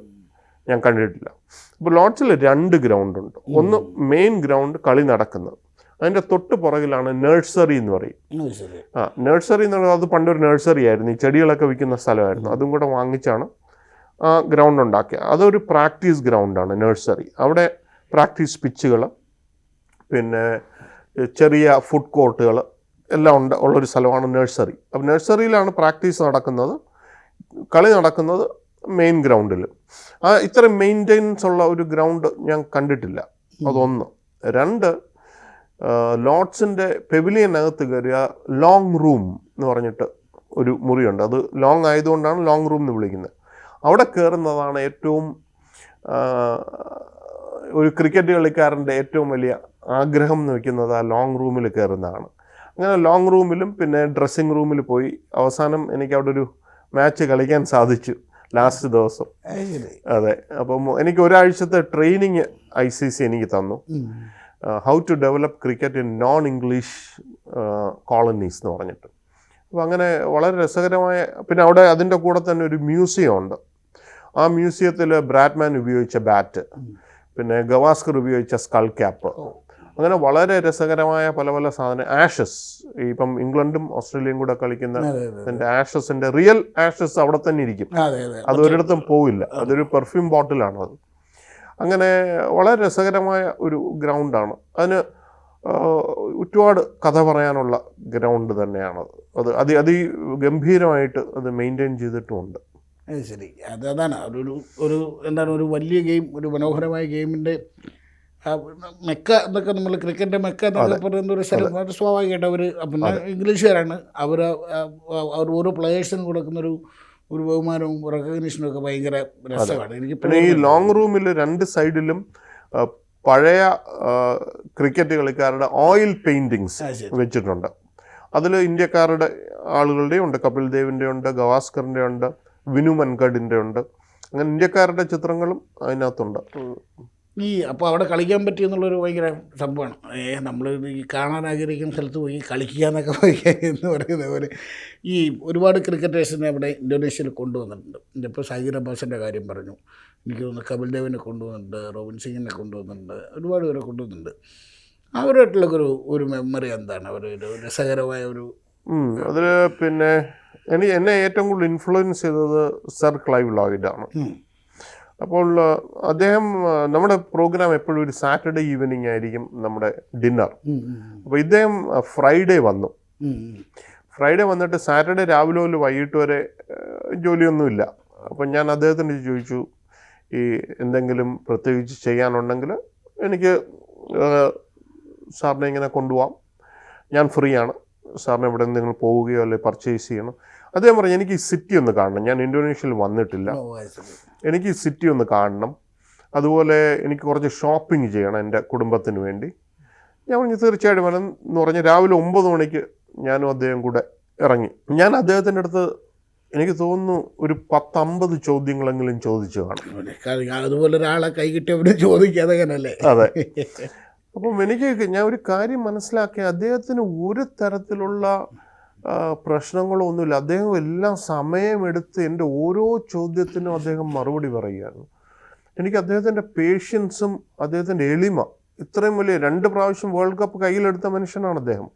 ഞാൻ കണ്ടിട്ടില്ല. ഇപ്പോൾ ലോർഡ്സിൽ 2 ഗ്രൗണ്ടുണ്ട്. ഒന്ന് മെയിൻ ഗ്രൗണ്ട് കളി നടക്കുന്നത്, അതിൻ്റെ തൊട്ട് പുറകിലാണ് നഴ്സറി എന്ന് പറയും. നഴ്സറി എന്ന് പറയുന്നത് അത് പണ്ടൊരു നഴ്സറി ആയിരുന്നു, ഈ ചെടികളൊക്കെ വിൽക്കുന്ന സ്ഥലമായിരുന്നു. അതും കൂടെ വാങ്ങിച്ചാണ് ആ ഗ്രൗണ്ട് ഉണ്ടാക്കിയത്. അതൊരു പ്രാക്ടീസ് ഗ്രൗണ്ടാണ് നഴ്സറി. അവിടെ പ്രാക്ടീസ് പിച്ചുകൾ, പിന്നെ ചെറിയ ഫുഡ് കോർട്ടുകൾ എല്ലാം ഉള്ളൊരു സ്ഥലമാണ് നഴ്സറി. അപ്പോൾ നഴ്സറിയിലാണ് പ്രാക്ടീസ് നടക്കുന്നത്, കളി നടക്കുന്നത് മെയിൻ ഗ്രൗണ്ടിൽ. ഇത്രയും മെയിൻ്റെനൻസ് ഉള്ള ഒരു ഗ്രൗണ്ട് ഞാൻ കണ്ടിട്ടില്ല. അതൊന്ന്. 2, ലോർഡ്സിൻ്റെ പെവിലിയനകത്ത് കയറിയ ലോങ് റൂം എന്ന് പറഞ്ഞിട്ട് ഒരു മുറിയുണ്ട്. അത് ലോങ് ആയതുകൊണ്ടാണ് ലോങ് റൂം എന്ന് വിളിക്കുന്നത്. അവിടെ കയറുന്നതാണ് ഏറ്റവും ഒരു ക്രിക്കറ്റ് കളിക്കാരൻ്റെ ഏറ്റവും വലിയ ആഗ്രഹം എന്ന് വയ്ക്കുന്നത് ആ ലോങ് റൂമിൽ കയറുന്നതാണ്. അങ്ങനെ ലോങ് റൂമിലും പിന്നെ ഡ്രസ്സിങ് റൂമിൽ പോയി അവസാനം എനിക്ക് അവിടെ ഒരു മാച്ച് കളിക്കാൻ സാധിച്ചു ലാസ്റ്റ് ദിവസം. അതെ. അപ്പം എനിക്ക് ഒരാഴ്ചത്തെ ട്രെയിനിങ് ICC എനിക്ക് തന്നു, how to develop cricket in non English colonies എന്ന് പറഞ്ഞിട്ട്. അപ്പോൾ അങ്ങനെ വളരെ രസകരമായ, പിന്നെ അവിടെ അതിൻ്റെ കൂടെ തന്നെ ഒരു മ്യൂസിയം ഉണ്ട്. ആ മ്യൂസിയത്തിൽ ബ്രാഡ്മാൻ ഉപയോഗിച്ച ബാറ്റ്, പിന്നെ ഗവാസ്കർ ഉപയോഗിച്ച സ്കൾ ക്യാപ്പ്, അങ്ങനെ വളരെ രസകരമായ പല പല സാധനം. ആഷസ്, ഇപ്പം ഇംഗ്ലണ്ടും ഓസ്ട്രേലിയയും കൂടെ കളിക്കുന്ന ആഷസിൻ്റെ റിയൽ ആഷസ് അവിടെ തന്നെ ഇരിക്കും, അത് ഒരിടത്തും പോവില്ല. അതൊരു പെർഫ്യൂം ബോട്ടിലാണ് അത്. അങ്ങനെ വളരെ രസകരമായ ഒരു ഗ്രൗണ്ടാണ്. അതിന് ഒരുപാട് കഥ പറയാനുള്ള ഗ്രൗണ്ട് തന്നെയാണത്. അത് അതിഗംഭീരമായിട്ട് അത് മെയിൻറ്റെയിൻ ചെയ്തിട്ടുമുണ്ട്. ശരി. അതാണ് എന്താണ് ഒരു വലിയ ഗെയിം, ഒരു മനോഹരമായ ഗെയിമിൻ്റെ മെക്ക എന്നൊക്കെ നമ്മൾ ക്രിക്കറ്റിൻ്റെ മെക്ക എന്നൊക്കെ പറയുന്ന ഒരു സ്ഥലം. അത് സ്വാഭാവികമായിട്ട് അവർ പിന്നെ ഇംഗ്ലീഷുകാരാണ്. അവർ ഓരോ പ്ലെയേഴ്സിനും കൊടുക്കുന്നൊരു ബഹുമാനവും റെക്കഗ്നീഷനും ഒക്കെ ഭയങ്കര രസമാണ്. പിന്നെ ഈ ലോങ് റൂമിൽ 2 സൈഡിലും പഴയ ക്രിക്കറ്റ് കളിക്കാരുടെ ഓയിൽ പെയിൻറ്റിങ്സ് വെച്ചിട്ടുണ്ട്. അതിൽ ഇന്ത്യക്കാരുടെ ആളുകളുടെയും ഉണ്ട്, കപിൽ ദേവിൻ്റെ ഉണ്ട്, ഗവാസ്കറിൻ്റെ ഉണ്ട്, വിനു മൻകഡിൻ്റെ ഉണ്ട്. അങ്ങനെ ഇന്ത്യക്കാരുടെ ചിത്രങ്ങളും അതിനകത്തുണ്ട്. അപ്പോൾ അവിടെ കളിക്കാൻ പറ്റിയെന്നുള്ളൊരു ഭയങ്കര സംഭവമാണ്. നമ്മൾ ഈ കാണാൻ ആഗ്രഹിക്കുന്ന സ്ഥലത്ത് പോയി കളിക്കുക എന്നൊക്കെ പോയി എന്ന് പറയുന്ന പോലെ ഈ ഒരുപാട് ക്രിക്കറ്റേഴ്സിനെ അവിടെ ഇന്തോനേഷ്യയിൽ കൊണ്ടുവന്നിട്ടുണ്ട്. ഇപ്പോൾ സൈഗിർ അബ്ബാസിൻ്റെ കാര്യം പറഞ്ഞു, എനിക്ക് തോന്നുന്നു കപിൽ ദേവിനെ കൊണ്ടുവന്നിട്ടുണ്ട്, റോബിൻ സിംഗിനെ കൊണ്ടുവന്നിട്ടുണ്ട്, ഒരുപാട് പേരെ കൊണ്ടുവന്നിട്ടുണ്ട്. അവരായിട്ടുള്ളൊരു ഒരു മെമ്മറി എന്താണ്? അവരൊരു രസകരമായ ഒരു അതിൽ പിന്നെ എന്നെ ഏറ്റവും കൂടുതൽ ഇൻഫ്ലുവൻസ് ചെയ്തത് സർ ക്ലൈവ് ലോയിഡാണ്. അപ്പോൾ അദ്ദേഹം, നമ്മുടെ പ്രോഗ്രാം എപ്പോഴും ഒരു സാറ്റർഡേ ഈവനിങ് ആയിരിക്കും നമ്മുടെ ഡിന്നർ. അപ്പോൾ ഇദ്ദേഹം ഫ്രൈഡേ വന്നു. ഫ്രൈഡേ വന്നിട്ട് സാറ്റർഡേ രാവിലെ മുതൽ വൈകിട്ട് വരെ ജോലിയൊന്നുമില്ല. അപ്പം ഞാൻ അദ്ദേഹത്തിന് ചോദിച്ചു, ഈ എന്തെങ്കിലും പ്രത്യേകിച്ച് ചെയ്യാനുണ്ടെങ്കിൽ എനിക്ക് സാറിനെ ഇങ്ങനെ കൊണ്ടുപോകാം, ഞാൻ ഫ്രീ ആണ്, സാറിന് ഇവിടെ എന്തെങ്കിലും പോവുകയോ അല്ലെങ്കിൽ പർച്ചേസ് ചെയ്യണം. അദ്ദേഹം പറഞ്ഞു, എനിക്ക് ഈ സിറ്റി ഒന്ന് കാണണം, ഞാൻ ഇന്തോനേഷ്യയിൽ വന്നിട്ടില്ല, എനിക്ക് ഈ സിറ്റി ഒന്ന് കാണണം, അതുപോലെ എനിക്ക് കുറച്ച് ഷോപ്പിംഗ് ചെയ്യണം എൻ്റെ കുടുംബത്തിന് വേണ്ടി. ഞാൻ പറഞ്ഞു തീർച്ചയായിട്ടും വരണം എന്ന് പറഞ്ഞ് രാവിലെ 9 മണിക്ക് ഞാനും അദ്ദേഹം കൂടെ ഇറങ്ങി. ഞാൻ അദ്ദേഹത്തിൻ്റെ അടുത്ത് എനിക്ക് തോന്നുന്നു ഒരു 10-50 ചോദ്യങ്ങളെങ്കിലും ചോദിച്ചു കാണും. അതുപോലെ ഒരാളെ കൈ കിട്ടിയവരെ ചോദിക്കാതെ അല്ലേ? അതെ. അപ്പം ഞാൻ ഒരു കാര്യം മനസ്സിലാക്കി, അദ്ദേഹത്തിന് ഒരു തരത്തിലുള്ള പ്രശ്നങ്ങളോ ഒന്നുമില്ല. അദ്ദേഹം എല്ലാം സമയമെടുത്ത് എൻ്റെ ഓരോ ചോദ്യത്തിനും അദ്ദേഹം മറുപടി പറയുകയാണ്. എനിക്ക് അദ്ദേഹത്തിൻ്റെ പേഷ്യൻസും അദ്ദേഹത്തിൻ്റെ എളിമ, ഇത്രയും വലിയ 2 പ്രാവശ്യം വേൾഡ് കപ്പ് കയ്യിലെടുത്ത മനുഷ്യനാണ് അദ്ദേഹം.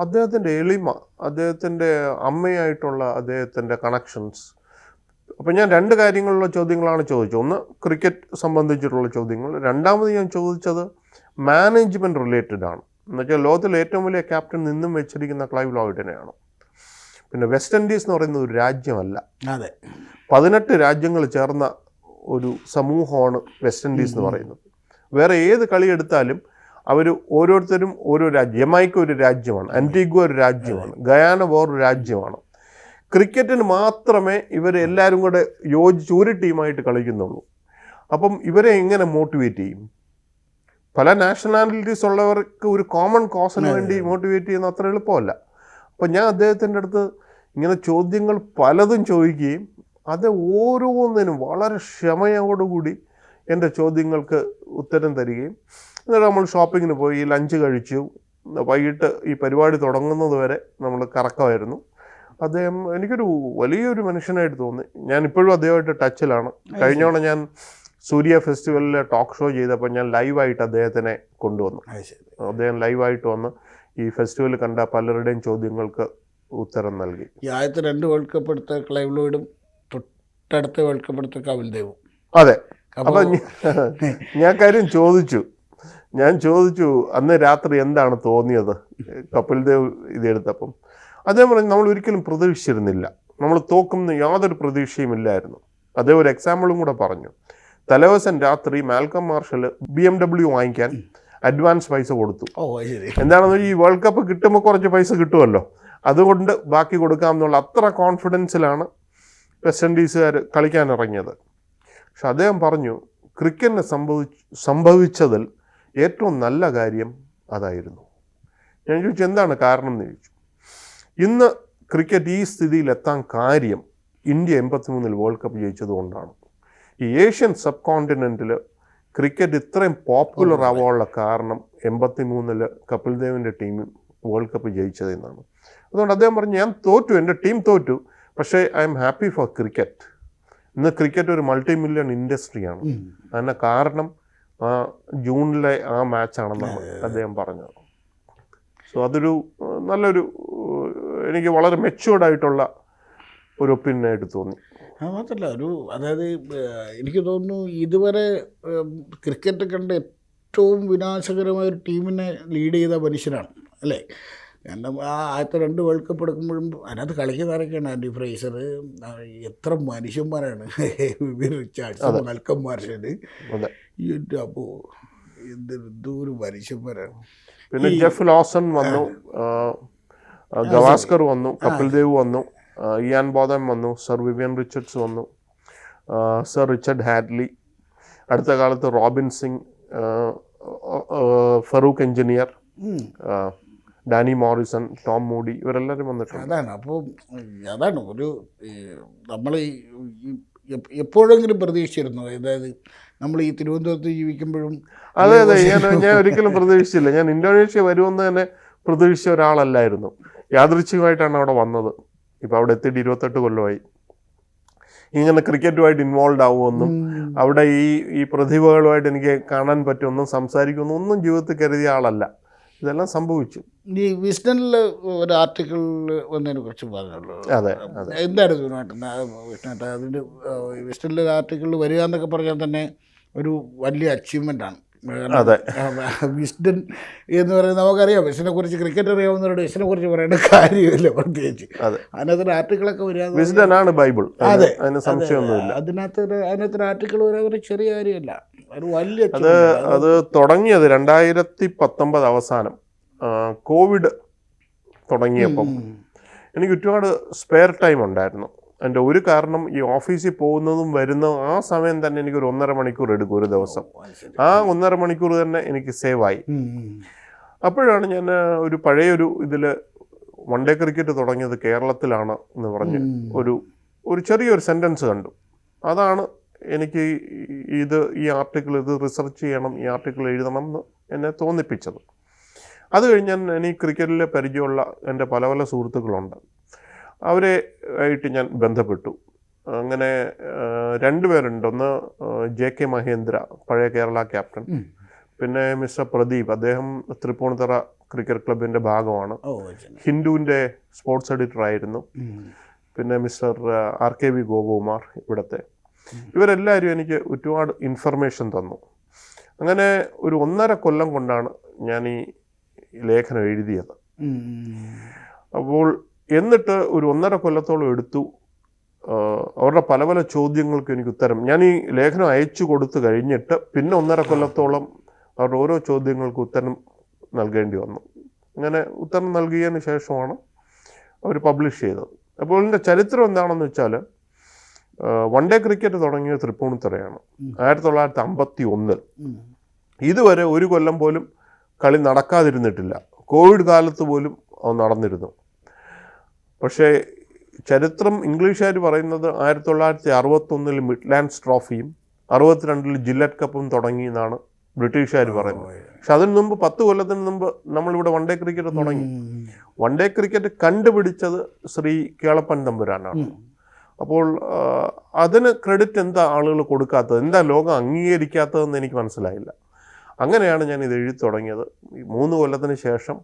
അദ്ദേഹത്തിൻ്റെ എളിമ, അദ്ദേഹത്തിൻ്റെ അമ്മയായിട്ടുള്ള അദ്ദേഹത്തിൻ്റെ കണക്ഷൻസ്. അപ്പം ഞാൻ 2 കാര്യങ്ങളുള്ള ചോദ്യങ്ങളാണ് ചോദിച്ചത്. ഒന്ന് ക്രിക്കറ്റ് സംബന്ധിച്ചിട്ടുള്ള ചോദ്യങ്ങൾ, രണ്ടാമത് ഞാൻ ചോദിച്ചത് മാനേജ്മെൻറ്റ് റിലേറ്റഡ് ആണ്. എന്നുവെച്ചാൽ ലോകത്തിലെ ഏറ്റവും വലിയ ക്യാപ്റ്റൻ നിന്നും വെച്ചിരിക്കുന്ന ക്ലൈവ് ലോയിഡിനെയാണ്. പിന്നെ വെസ്റ്റ് ഇൻഡീസ് എന്ന് പറയുന്ന ഒരു രാജ്യമല്ല, അതെ, 18 രാജ്യങ്ങൾ ചേർന്ന ഒരു സമൂഹമാണ് വെസ്റ്റ് ഇൻഡീസ് എന്ന് പറയുന്നത്. വേറെ ഏത് കളി എടുത്താലും അവർ ഓരോരുത്തരും ഓരോ രാജ്യം. ജമൈക്ക ഒരു രാജ്യമാണ്, ആൻറ്റിഗ്വ ഒരു രാജ്യമാണ്, ഗയാന വേറൊരു രാജ്യമാണ്. ക്രിക്കറ്റിന് മാത്രമേ ഇവരെല്ലാവരും കൂടെ യോജിച്ച് ഒരു ടീമായിട്ട് കളിക്കുന്നുള്ളൂ. അപ്പം ഇവരെ എങ്ങനെ മോട്ടിവേറ്റ് ചെയ്യും? പല നാഷണാലിറ്റീസ് ഉള്ളവർക്ക് ഒരു കോമൺ കോസിന് വേണ്ടി മോട്ടിവേറ്റ് ചെയ്യുന്ന അത്ര എളുപ്പമല്ല. അപ്പോൾ ഞാൻ അദ്ദേഹത്തിൻ്റെ അടുത്ത് ഇങ്ങനെ ചോദ്യങ്ങൾ പലതും ചോദിക്കുകയും അത് ഓരോന്നിനും വളരെ ക്ഷമയോടുകൂടി എൻ്റെ ചോദ്യങ്ങൾക്ക് ഉത്തരം തരികയും എന്നിട്ട് നമ്മൾ ഷോപ്പിങ്ങിന് പോയി ലഞ്ച് കഴിച്ചു. വൈകിട്ട് ഈ പരിപാടി തുടങ്ങുന്നത് വരെ നമ്മൾ കറക്കമായിരുന്നു. അദ്ദേഹം എനിക്കൊരു വലിയൊരു മനുഷ്യനായിട്ട് തോന്നി. ഞാൻ ഇപ്പോഴും അദ്ദേഹമായിട്ട് ടച്ചിലാണ്. കഴിഞ്ഞോണം ഞാൻ സൂര്യ ഫെസ്റ്റിവലിൽ ടോക്ക് ഷോ ചെയ്തപ്പോൾ ഞാൻ ലൈവായിട്ട് അദ്ദേഹത്തിനെ കൊണ്ടുവന്നു. അദ്ദേഹം ലൈവായിട്ട് വന്ന് ഈ ഫെസ്റ്റിവൽ കണ്ട പലരുടെയും ചോദ്യങ്ങൾക്ക് ഉത്തരം നൽകി. ഈ ആദ്യത്തെ 2 വേൾഡ് കപ്പ് എടുത്ത ക്ലൈവ് ലോയിഡും തൊട്ടടുത്ത വേൾഡ് കപ്പ് എടുത്ത കപിൽ ദേവും. അതെ. അപ്പം ഞാൻ കാര്യം ചോദിച്ചു അന്ന് രാത്രി എന്താണ് തോന്നിയത് കപിൽ ദേവ് ഇതെടുത്തപ്പം. അദ്ദേഹം പറഞ്ഞു നമ്മൾ ഒരിക്കലും പ്രതീക്ഷിച്ചിരുന്നില്ല, നമ്മൾ തോക്കുന്ന യാതൊരു പ്രതീക്ഷയും ഇല്ലായിരുന്നു. അദ്ദേഹം ഒരു എക്സാമ്പിളും കൂടെ പറഞ്ഞു. തലേദിവസം രാത്രി മാൽക്കം മാർഷൽ BMW വാങ്ങിക്കാൻ അഡ്വാൻസ് പൈസ കൊടുത്തു. എന്താണെന്ന് ഈ വേൾഡ് കപ്പ് കിട്ടുമ്പോൾ കുറച്ച് പൈസ കിട്ടുമല്ലോ, അതുകൊണ്ട് ബാക്കി കൊടുക്കാമെന്നുള്ള അത്ര കോൺഫിഡൻസിലാണ് വെസ്റ്റ് ഇൻഡീസുകാർ കളിക്കാൻ ഇറങ്ങിയത്. പക്ഷെ അദ്ദേഹം പറഞ്ഞു ക്രിക്കറ്റിന് സംഭവിച്ചതിൽ ഏറ്റവും നല്ല കാര്യം അതായിരുന്നു. ഞാൻ ചോദിച്ചു എന്താണ് കാരണം എന്ന് ചോദിച്ചു. ഇന്ന് ക്രിക്കറ്റ് ഈ സ്ഥിതിയിലെത്താൻ കാര്യം ഇന്ത്യ 83 വേൾഡ് കപ്പ് ജയിച്ചത് കൊണ്ടാണ്. ഈ ഏഷ്യൻ സബ് കോണ്ടിനെൻറ്റിൽ ക്രിക്കറ്റ് ഇത്രയും പോപ്പുലർ ആവാനുള്ള കാരണം 83 കപിൽ ദേവിൻ്റെ ടീം വേൾഡ് കപ്പ് ജയിച്ചതെന്നാണ്. അതുകൊണ്ട് അദ്ദേഹം പറഞ്ഞു ഞാൻ തോറ്റു, എൻ്റെ ടീം തോറ്റു, പക്ഷേ I am happy for cricket. ഇന്ന് ക്രിക്കറ്റ് ഒരു മൾട്ടി-മില്യൺ ഇൻഡസ്ട്രിയാണ്. അതിന് കാരണം ജൂണിലെ ആ മാച്ചാണെന്നാണ് അദ്ദേഹം പറഞ്ഞത്. സോ അതൊരു നല്ലൊരു എനിക്ക് വളരെ മെച്യൂർഡായിട്ടുള്ള ഒരു ഒപ്പീനിയനായിട്ട് തോന്നി. മാത്രമല്ല അതായത് എനിക്ക് തോന്നുന്നു ഇതുവരെ ക്രിക്കറ്റ് കണ്ട ഏറ്റവും വിനാശകരമായ ഒരു ടീമിനെ ലീഡ് ചെയ്ത മനുഷ്യനാണ് അല്ലേ. കാരണം ആ ആദ്യത്തെ 2 വേൾഡ് കപ്പ് എടുക്കുമ്പോഴും അതിനകത്ത് കളിക്കുന്നവരൊക്കെയാണ് ആൻഡി ഫ്രേസർ, എത്ര മനുഷ്യന്മാരാണ്, റിച്ചാർഡ്സ്, മൽക്കം മാർഷൽ, അപ്പോൾ എന്തൊരു മനുഷ്യന്മാരാണ്. പിന്നെ ജെഫ് ലോസൺ വന്നു, ഗവാസ്കർ വന്നു, കപിൽ ദേവ് വന്നു, ഇയാൻ ബോതം വന്നു, സർ വിവിയൻ റിച്ചർഡ്സ് വന്നു, സർ റിച്ചർഡ് ഹാഡ്ലി, അടുത്ത കാലത്ത് Robin Singh, Farokh Engineer, Danny Morrison, Tom Moody, ഇവരെല്ലാവരും വന്നിട്ടുണ്ട്. അതാണ് ഒരു നമ്മൾ എപ്പോഴെങ്കിലും പ്രതീക്ഷിച്ചിരുന്നു. അതായത് നമ്മൾ ഈ തിരുവനന്തപുരത്ത് ജീവിക്കുമ്പോഴും അതെ ഞാൻ ഒരിക്കലും പ്രതീക്ഷിച്ചില്ല. ഞാൻ ഇന്തോനേഷ്യ വരുമെന്ന് തന്നെ പ്രതീക്ഷിച്ച ഒരാളല്ലായിരുന്നു. യാദൃച്ഛികമായിട്ടാണ് അവിടെ വന്നത്. ഇപ്പം അവിടെ എത്തിയിട്ട് 28 കൊല്ലമായി. ഇങ്ങനെ ക്രിക്കറ്റുമായിട്ട് ഇൻവോൾവ് ആവുമെന്നും അവിടെ ഈ പ്രതിഭകളുമായിട്ട് എനിക്ക് കാണാൻ പറ്റുമെന്നും സംസാരിക്കുമെന്നും ഒന്നും ജീവിതത്തിൽ കരുതിയ ആളല്ല. ഇതെല്ലാം സംഭവിച്ചു. ഈ വിസ്ഡനിൽ ഒരു ആർട്ടിക്കിളിൽ വന്നതിനെ കുറിച്ച് പറഞ്ഞുള്ളൂ. അതെ, എന്തായിരുന്നു വിഷ്ണുട്ട അതിൻ്റെ വിസ്ഡനിലെ ആർട്ടിക്കിളിൽ വരിക എന്നൊക്കെ പറഞ്ഞാൽ തന്നെ ഒരു വലിയ അച്ചീവ്മെൻ്റാണ്. അതെ, വിസ്ഡൻ എന്ന് പറയുന്നത് നമുക്കറിയാം. വിസ്ഡനെ കുറിച്ച് ക്രിക്കറ്റ് അറിയാവുന്നവരുടെ വിസ്ഡനെ കുറിച്ച് പറയേണ്ട കാര്യമില്ല പ്രത്യേകിച്ച്. അതിനകത്ത് ആർട്ടിക്കിളൊക്കെ വരിക, വിസ്ഡനാണ് ബൈബിൾ. അതെ, അതിന് സംശയമൊന്നുമില്ല. അതിനകത്തൊരു ആർട്ടിക്കിൾ വരിക ഒരു ചെറിയ കാര്യമല്ല, ഒരു വലിയ. അത് തുടങ്ങിയത് 2019 അവസാനം കോവിഡ് തുടങ്ങിയപ്പം എനിക്ക് ഒരുപാട് സ്പെയർ ടൈം ഉണ്ടായിരുന്നു. എൻ്റെ ഒരു കാരണം ഈ ഓഫീസിൽ പോകുന്നതും വരുന്നതും ആ സമയം തന്നെ എനിക്കൊരു 1.5 മണിക്കൂർ എടുക്കും ഒരു ദിവസം. ആ 1.5 മണിക്കൂർ തന്നെ എനിക്ക് സേവായി. അപ്പോഴാണ് ഞാൻ ഒരു പഴയൊരു ഇതിൽ വൺ ഡേ ക്രിക്കറ്റ് തുടങ്ങിയത് കേരളത്തിലാണ് എന്ന് പറഞ്ഞ് ഒരു ചെറിയൊരു സെൻറ്റൻസ് കണ്ടു. അതാണ് എനിക്ക് ഈ ആർട്ടിക്കിൾ റിസർച്ച് ചെയ്യണം, ഈ ആർട്ടിക്കിൾ എഴുതണം എന്ന് എന്നെ തോന്നിപ്പിച്ചത്. അത് കഴിഞ്ഞ് എനിക്ക് ക്രിക്കറ്റിലെ പരിചയമുള്ള എൻ്റെ പല പല സുഹൃത്തുക്കളുണ്ട്. അവരെ ആയിട്ട് ഞാൻ ബന്ധപ്പെട്ടു. അങ്ങനെ 2 പേരുണ്ട്. ഒന്ന് JK മഹേന്ദ്ര, പഴയ കേരള ക്യാപ്റ്റൻ. പിന്നെ മിസ്റ്റർ പ്രദീപ്, അദ്ദേഹം തൃപ്പൂണിത്തറ ക്രിക്കറ്റ് ക്ലബിൻ്റെ ഭാഗമാണ്. ഹിന്ദുവിൻ്റെ സ്പോർട്സ് എഡിറ്റർ ആയിരുന്നു. പിന്നെ മിസ്റ്റർ RKV ഗോപകുമാർ ഇവിടുത്തെ. ഇവരെല്ലാവരും എനിക്ക് ഒരുപാട് ഇൻഫർമേഷൻ തന്നു. അങ്ങനെ ഒരു 1.5 കൊല്ലം കൊണ്ടാണ് ഞാൻ ഈ ലേഖനം എഴുതിയത്. അപ്പോൾ എന്നിട്ട് ഒരു 1.5 കൊല്ലത്തോളം എടുത്തു അവരുടെ പല പല ചോദ്യങ്ങൾക്ക് എനിക്ക് ഉത്തരം. ഞാൻ ഈ ലേഖനം അയച്ചു കൊടുത്തു കഴിഞ്ഞിട്ട് പിന്നെ 1.5 കൊല്ലത്തോളം അവരുടെ ഓരോ ചോദ്യങ്ങൾക്ക് ഉത്തരം നൽകേണ്ടി വന്നു. അങ്ങനെ ഉത്തരം നൽകിയതിന് ശേഷമാണ് അവർ പബ്ലിഷ് ചെയ്തത്. അപ്പോൾ ഇതിൻ്റെ ചരിത്രം എന്താണെന്ന് വെച്ചാൽ വൺ ഡേ ക്രിക്കറ്റ് തുടങ്ങിയത് തൃപ്പൂണിത്തറയാണ് 1951. ഇതുവരെ ഒരു കൊല്ലം പോലും കളി നടക്കാതിരുന്നിട്ടില്ല. കോവിഡ് കാലത്ത് പോലും അത് നടന്നിരുന്നു. പക്ഷേ ചരിത്രം ഇംഗ്ലീഷുകാർ പറയുന്നത് 1961 മിഡ്ലാൻഡ്സ് ട്രോഫിയും 62 ജില്ലറ്റ് കപ്പും തുടങ്ങി എന്നാണ് ബ്രിട്ടീഷുകാർ പറയുന്നത്. പക്ഷെ അതിന് മുമ്പ് 10 കൊല്ലത്തിന് മുമ്പ് നമ്മളിവിടെ വൺ ഡേ ക്രിക്കറ്റ് തുടങ്ങി. വൺ ഡേ ക്രിക്കറ്റ് കണ്ടുപിടിച്ചത് ശ്രീ കേളപ്പൻ തമ്പുരാനാണ്. അപ്പോൾ അതിന് ക്രെഡിറ്റ് എന്താ ആളുകൾ കൊടുക്കാത്തത്, എന്താ ലോകം അംഗീകരിക്കാത്തതെന്ന് എനിക്ക് മനസ്സിലായില്ല. അങ്ങനെയാണ് ഞാൻ ഇത് എഴുതി തുടങ്ങിയത്. 3 കൊല്ലത്തിന് ശേഷം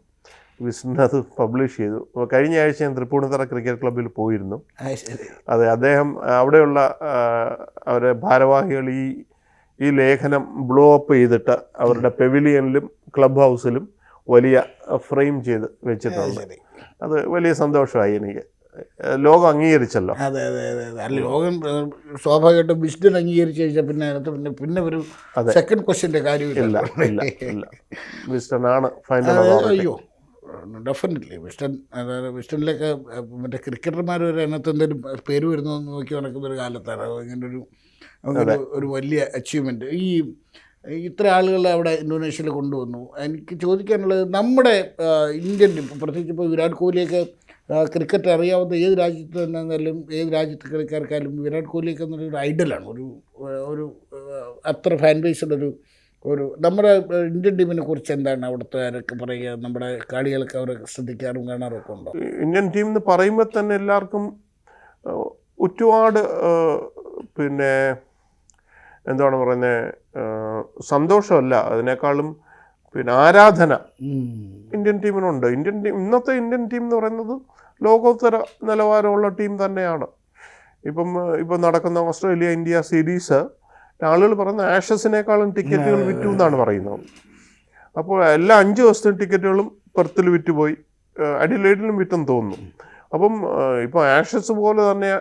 വിസ്ഡൻ അത് പബ്ലിഷ് ചെയ്തു. കഴിഞ്ഞ ആഴ്ച ഞാൻ തൃപ്പൂണിത്തറ ക്രിക്കറ്റ് ക്ലബ്ബിൽ പോയിരുന്നു. അതെ, അദ്ദേഹം അവിടെയുള്ള അവരെ ഭാരവാഹികൾ ഈ ലേഖനം ബ്ലോ അപ്പ് ചെയ്തിട്ട് അവരുടെ പെവിലിയനിലും ക്ലബ് ഹൗസിലും വലിയ ഫ്രെയിം ചെയ്ത് വെച്ചിട്ടുണ്ട്. അത് വലിയ സന്തോഷമായി എനിക്ക്. ലോകം അംഗീകരിച്ചല്ലോ. അതെ അതെ അതെ അതെ. ലോകം സ്വാഭാവികമായിട്ടും വിസ്ഡൻ അംഗീകരിച്ച് കഴിഞ്ഞാൽ പിന്നെ അതിനകത്ത് പിന്നെ ഒരു സെക്കൻഡ് ക്വസ്റ്റ്യൻ്റെ കാര്യമില്ല. ഇല്ല വിസ്ഡനാണ് ഫൈനൽ. അയ്യോ ഡെഫിനറ്റ്ലി വിസ്ഡൻ. അതായത് വിസ്ഡനിലൊക്കെ മറ്റേ ക്രിക്കറ്റർമാർ വരെ അതിനകത്ത് എന്തെങ്കിലും പേര് വരുന്നതെന്ന് നോക്കി നടക്കുന്ന ഒരു കാലത്താണ് ഇങ്ങനൊരു ഒരു വലിയ അച്ചീവ്മെൻറ്റ്. ഇത്ര ആളുകളെ അവിടെ ഇന്തോനേഷ്യയിൽ കൊണ്ടുവന്നു. എനിക്ക് ചോദിക്കാനുള്ളത്, നമ്മുടെ ഇന്ത്യൻ പ്രത്യേകിച്ച് ഇപ്പോൾ വിരാട് കോഹ്ലിയൊക്കെ ക്രിക്കറ്റ് അറിയാവുന്ന ഏത് രാജ്യത്ത് തന്നെയാലും ഏത് രാജ്യത്തെ കളിക്കാർക്കായാലും വിരാട് കോഹ്ലിയൊക്കെ എന്നൊരു ഐഡലാണ്. ഒരു അത്ര ഫാൻ ബേസുള്ളൊരു നമ്മുടെ ഇന്ത്യൻ ടീമിനെ കുറിച്ച് എന്താണ് അവിടുത്തെ ആരൊക്കെ പറയുക? നമ്മുടെ കളികളൊക്കെ അവർ ശ്രദ്ധിക്കാറും കാണാറും ഒക്കെ ഉണ്ടോ? ഇന്ത്യൻ ടീം എന്ന് പറയുമ്പോൾ തന്നെ എല്ലാവർക്കും ഒരുപാട് പിന്നെ എന്താണ് പറയുന്നത്, സന്തോഷമല്ല, അതിനേക്കാളും പിന്നെ ആരാധന ഇന്ത്യൻ ടീമിനുണ്ട്. ഇന്നത്തെ ഇന്ത്യൻ ടീം എന്ന് പറയുന്നത് ലോകോത്തര നിലവാരമുള്ള ടീം തന്നെയാണ്. ഇപ്പം നടക്കുന്ന ഓസ്ട്രേലിയ ഇന്ത്യ സീരീസ് ആളുകൾ പറയുന്ന ആഷസിനേക്കാളും ടിക്കറ്റുകൾ വിറ്റു എന്നാണ് പറയുന്നത്. അപ്പോൾ എല്ലാ 5 ദിവസത്തെ ടിക്കറ്റുകളും പെർത്തിൽ വിറ്റുപോയി, അഡിലേഡിലും വിറ്റെന്ന് തോന്നുന്നു. അപ്പം ഇപ്പോൾ ആഷസ് പോലെ തന്നെ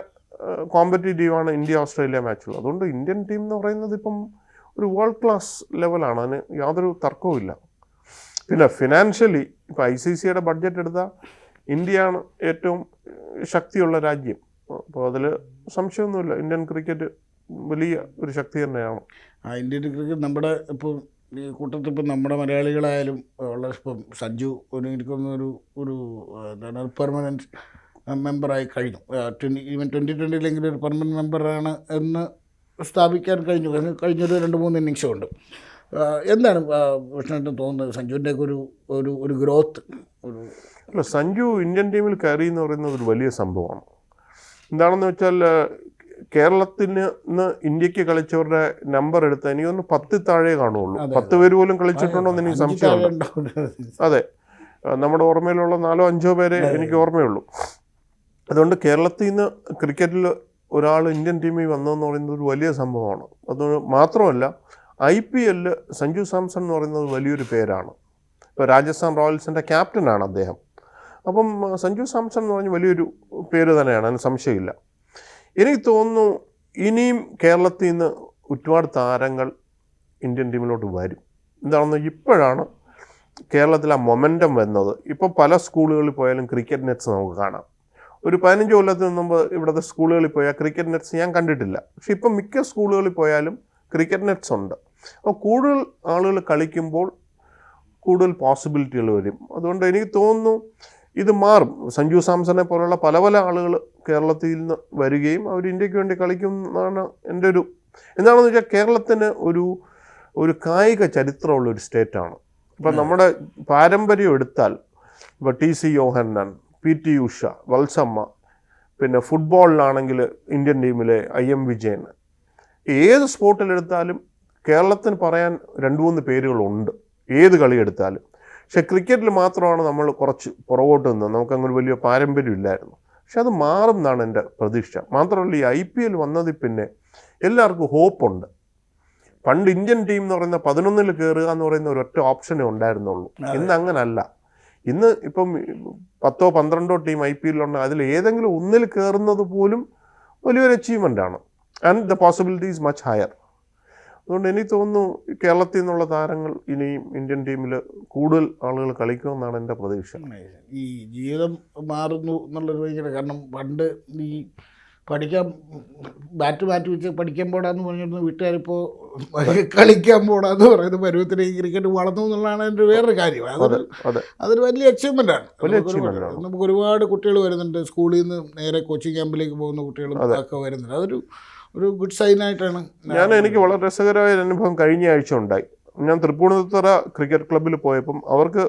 കോമ്പറ്റീറ്റീവാണ് ഇന്ത്യ ഓസ്ട്രേലിയ മാച്ചുകൾ. അതുകൊണ്ട് ഇന്ത്യൻ ടീം എന്ന് പറയുന്നത് ഇപ്പം ഒരു വേൾഡ് ക്ലാസ് ലെവലാണ്, അതിന് യാതൊരു തർക്കവുമില്ല. പിന്നെ ഫിനാൻഷ്യലി ഇപ്പോൾ ICCയുടെ ബഡ്ജറ്റ് എടുത്താൽ ഇന്ത്യയാണ് ഏറ്റവും ശക്തിയുള്ള രാജ്യം. അപ്പോൾ അതിൽ സംശയമൊന്നുമില്ല, ഇന്ത്യൻ ക്രിക്കറ്റ് വലിയ ഒരു ശക്തി തന്നെയാണ്. ഇന്ത്യൻ ക്രിക്കറ്റ് നമ്മുടെ ഇപ്പോൾ ഈ കൂട്ടത്തിൽ ഇപ്പം നമ്മുടെ മലയാളികളായാലും ഉള്ള ഇപ്പം സഞ്ജു എനിക്കൊന്നൊരു എന്താണ് പെർമനൻറ്റ് മെമ്പറായി കഴിഞ്ഞു. ഈവൻ 2020 ഒരു പെർമനൻറ്റ് മെമ്പറാണ് എന്ന് സ്ഥാപിക്കാൻ കഴിഞ്ഞൊരു 2-3 ഇന്നിങ്സുണ്ട്. എന്താണ് വിഷ്ണുവിന് തോന്നുന്നത് സഞ്ജുവിൻ്റെയൊക്കെ ഒരു ഗ്രോത്ത്? അല്ല, സഞ്ജു ഇന്ത്യൻ ടീമിൽ കയറി എന്ന് പറയുന്നത് ഒരു വലിയ സംഭവമാണ്. എന്താണെന്ന് വെച്ചാൽ കേരളത്തിന് ഇന്ത്യക്ക് കളിച്ചവരുടെ നമ്പർ എടുത്താൽ എനിക്കൊന്ന് 10 താഴെ കാണുള്ളൂ. 10 പേര് പോലും കളിച്ചിട്ടുണ്ടോ എന്ന് എനിക്ക് സംശയമുണ്ട്. അതെ, നമ്മുടെ ഓർമ്മയിലുള്ള 4-5 പേരെ എനിക്ക് ഓർമ്മയുള്ളൂ. അതുകൊണ്ട് കേരളത്തിൽ നിന്ന് ക്രിക്കറ്റിൽ ഒരാൾ ഇന്ത്യൻ ടീമിൽ വന്നതെന്ന് പറയുന്നത് ഒരു വലിയ സംഭവമാണ്. അത് മാത്രമല്ല IPL സഞ്ജു സാംസൺ എന്ന് പറയുന്നത് വലിയൊരു പേരാണ്. ഇപ്പോൾ രാജസ്ഥാൻ റോയൽസിൻ്റെ ക്യാപ്റ്റനാണ് അദ്ദേഹം. അപ്പം സഞ്ജു സാംസൺ എന്ന് പറഞ്ഞ വലിയൊരു പേര് തന്നെയാണ്, അതിന് സംശയമില്ല. എനിക്ക് തോന്നുന്നു ഇനിയും കേരളത്തിൽ നിന്ന് ഒരുപാട് താരങ്ങൾ ഇന്ത്യൻ ടീമിലോട്ട് വരും. എന്താണെന്ന് ഇപ്പോഴാണ് കേരളത്തിൽ ആ മൊമെൻറ്റം വരുന്നത്. ഇപ്പം പല സ്കൂളുകളിൽ പോയാലും ക്രിക്കറ്റ് നെറ്റ്സ് നമുക്ക് കാണാം. ഒരു 15 കൊല്ലത്തിന് മുമ്പ് ഇവിടുത്തെ സ്കൂളുകളിൽ പോയാൽ ക്രിക്കറ്റ് നെറ്റ്സ് ഞാൻ കണ്ടിട്ടില്ല. പക്ഷെ ഇപ്പം മിക്ക സ്കൂളുകളിൽ പോയാലും ക്രിക്കറ്റ് നെറ്റ്സ് ഉണ്ട്. അപ്പോൾ കൂടുതൽ ആളുകൾ കളിക്കുമ്പോൾ കൂടുതൽ പോസിബിലിറ്റികൾ വരും. അതുകൊണ്ട് എനിക്ക് തോന്നുന്നു ഇത് മാറും. സഞ്ജു സാംസനെ പോലുള്ള പല ആളുകൾ കേരളത്തിൽ നിന്ന് വരികയും അവർ ഇന്ത്യക്ക് വേണ്ടി കളിക്കും എന്നാണ് എൻ്റെ എന്താണെന്ന് വെച്ചാൽ കേരളത്തിന് ഒരു കായിക ചരിത്രമുള്ളൊരു സ്റ്റേറ്റാണ്. ഇപ്പം നമ്മുടെ പാരമ്പര്യം എടുത്താൽ ഇപ്പോൾ TC യോഹന്നാൻ, PT ഉഷ, വത്സമ്മ, പിന്നെ ഫുട്ബോളിലാണെങ്കിൽ ഇന്ത്യൻ ടീമിലെ IM വിജയൻ, ഏത് സ്പോർട്ടിലെടുത്താലും കേരളത്തിന് പറയാൻ 2-3 പേരുകളുണ്ട് ഏത് കളി എടുത്താലും. പക്ഷെ ക്രിക്കറ്റിൽ മാത്രമാണ് നമ്മൾ കുറച്ച് പുറകോട്ട് നിന്നത്, നമുക്കങ്ങനെ വലിയ പാരമ്പര്യം ഇല്ലായിരുന്നു. പക്ഷെ അത് മാറും എന്നാണ് എൻ്റെ പ്രതീക്ഷ. മാത്രമല്ല ഈ IPL വന്നതിൽ പിന്നെ എല്ലാവർക്കും ഹോപ്പുണ്ട്. പണ്ട് ഇന്ത്യൻ ടീം എന്ന് പറയുന്ന 11ൽ കയറുക എന്ന് പറയുന്ന ഒരൊറ്റ ഓപ്ഷനേ ഉണ്ടായിരുന്നുള്ളൂ. ഇന്ന് അങ്ങനല്ല. ഇന്ന് ഇപ്പം 10-12 ടീം IPL അതിൽ ഏതെങ്കിലും ഒന്നിൽ കയറുന്നത് പോലും വലിയൊരു അച്ചീവ്മെൻ്റാണ്. And the possibility is much higher. അതുകൊണ്ട് എനിക്ക് തോന്നുന്നു കേരളത്തിൽ നിന്നുള്ള താരങ്ങൾ ഇനിയും ഇന്ത്യൻ ടീമിൽ കൂടുതൽ ആളുകൾ കളിക്കുമെന്നാണ് എൻ്റെ പ്രതീക്ഷ. ഈ ജീവിതം മാറുന്നു എന്നുള്ളത് ഭയങ്കര. കാരണം പണ്ട് ഈ പഠിക്കാൻ ബാറ്റ് മാറ്റി വെച്ച് പഠിക്കാൻ പോടാന്ന് പറഞ്ഞിരുന്നു വീട്ടുകാരിപ്പോൾ കളിക്കാൻ പോടാന്ന് പറയുന്ന പരുവത്തിന് ക്രിക്കറ്റ് വളർന്നു എന്നുള്ളതാണ് എൻ്റെ വേറൊരു കാര്യം. അതൊരു വലിയ അച്ചീവ്മെൻ്റാണ്. നമുക്ക് ഒരുപാട് കുട്ടികൾ വരുന്നുണ്ട്, സ്കൂളിൽ നിന്ന് നേരെ കോച്ചിങ് ക്യാമ്പിലേക്ക് പോകുന്ന കുട്ടികളും ഒക്കെ വരുന്നുണ്ട്. ഒരു ഗുഡ് സൈനായിട്ടാണ്. എനിക്ക് വളരെ രസകരമായ അനുഭവം കഴിഞ്ഞ ആഴ്ച ഉണ്ടായി. ഞാൻ തൃപ്പൂണിത്തുറ ക്രിക്കറ്റ് ക്ലബ്ബിൽ പോയപ്പം അവർക്ക്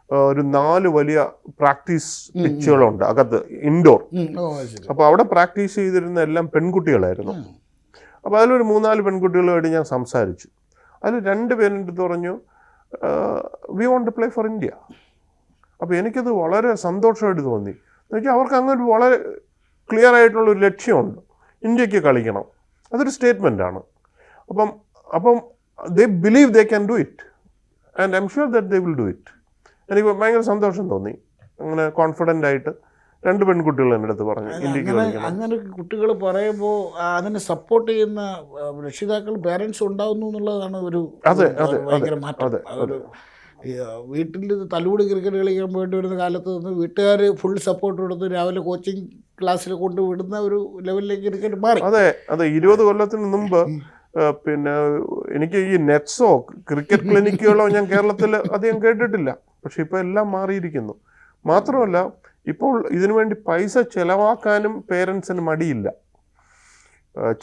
ഒരു 4 വലിയ പ്രാക്ടീസ് പിച്ചുകളുണ്ട് അകത്ത്, ഇൻഡോർ. അപ്പോൾ അവിടെ പ്രാക്ടീസ് ചെയ്തിരുന്ന എല്ലാം പെൺകുട്ടികളായിരുന്നു. അപ്പോൾ അതിലൊരു 3-4 പെൺകുട്ടികളുമായിട്ട് ഞാൻ സംസാരിച്ചു. അതിൽ 2 പേരെൻ്റെ അടുത്ത് പറഞ്ഞു, we want to play for India. അപ്പോൾ എനിക്കത് വളരെ സന്തോഷമായിട്ട് തോന്നി. എന്ന് വെച്ചാൽ അവർക്ക് അങ്ങനെ വളരെ ക്ലിയർ ആയിട്ടുള്ളൊരു ലക്ഷ്യമുണ്ട്, ഇന്ത്യക്ക് കളിക്കണം. അതൊരു സ്റ്റേറ്റ്മെൻറ്റാണ്. അപ്പം they believe they can do it and I'm sure that they will do it. എനിക്ക് ഭയങ്കര സന്തോഷം തോന്നി. അങ്ങനെ കോൺഫിഡൻ്റ് ആയിട്ട് 2 പെൺകുട്ടികൾ എൻ്റെ അടുത്ത് പറഞ്ഞു ഇന്ത്യക്ക് കളിക്കണം. അങ്ങനെ കുട്ടികൾ പറയുമ്പോൾ അതിനെ സപ്പോർട്ട് ചെയ്യുന്ന രക്ഷിതാക്കൾ, പേരൻസ് ഉണ്ടാവുന്നു എന്നുള്ളതാണ് ഒരു ഭയങ്കര മാറ്റം. ഒരു വീട്ടിൽ തലൂടി ക്രിക്കറ്റ് കളിക്കാൻ പോയിട്ട് വരുന്ന കാലത്ത് നിന്ന് വീട്ടുകാർ ഫുൾ സപ്പോർട്ട് കൊടുത്ത് രാവിലെ കോച്ചിങ് ക്ലാസ്സിൽ കൊണ്ട് വിടുന്ന ഒരു ലെവലിലേക്ക് ക്രിക്കറ്റ് മാറി. അതെ 20 കൊല്ലത്തിന് മുമ്പ് പിന്നെ എനിക്ക് ഈ നെറ്റ്സോ ക്രിക്കറ്റ് ക്ലിനിക്കുകളോ ഞാൻ കേരളത്തിൽ അധികം കേട്ടിട്ടില്ല. പക്ഷെ ഇപ്പോൾ എല്ലാം മാറിയിരിക്കുന്നു. മാത്രമല്ല ഇപ്പോൾ ഇതിനു വേണ്ടി പൈസ ചിലവാക്കാനും പേരൻസിന് മടിയില്ല.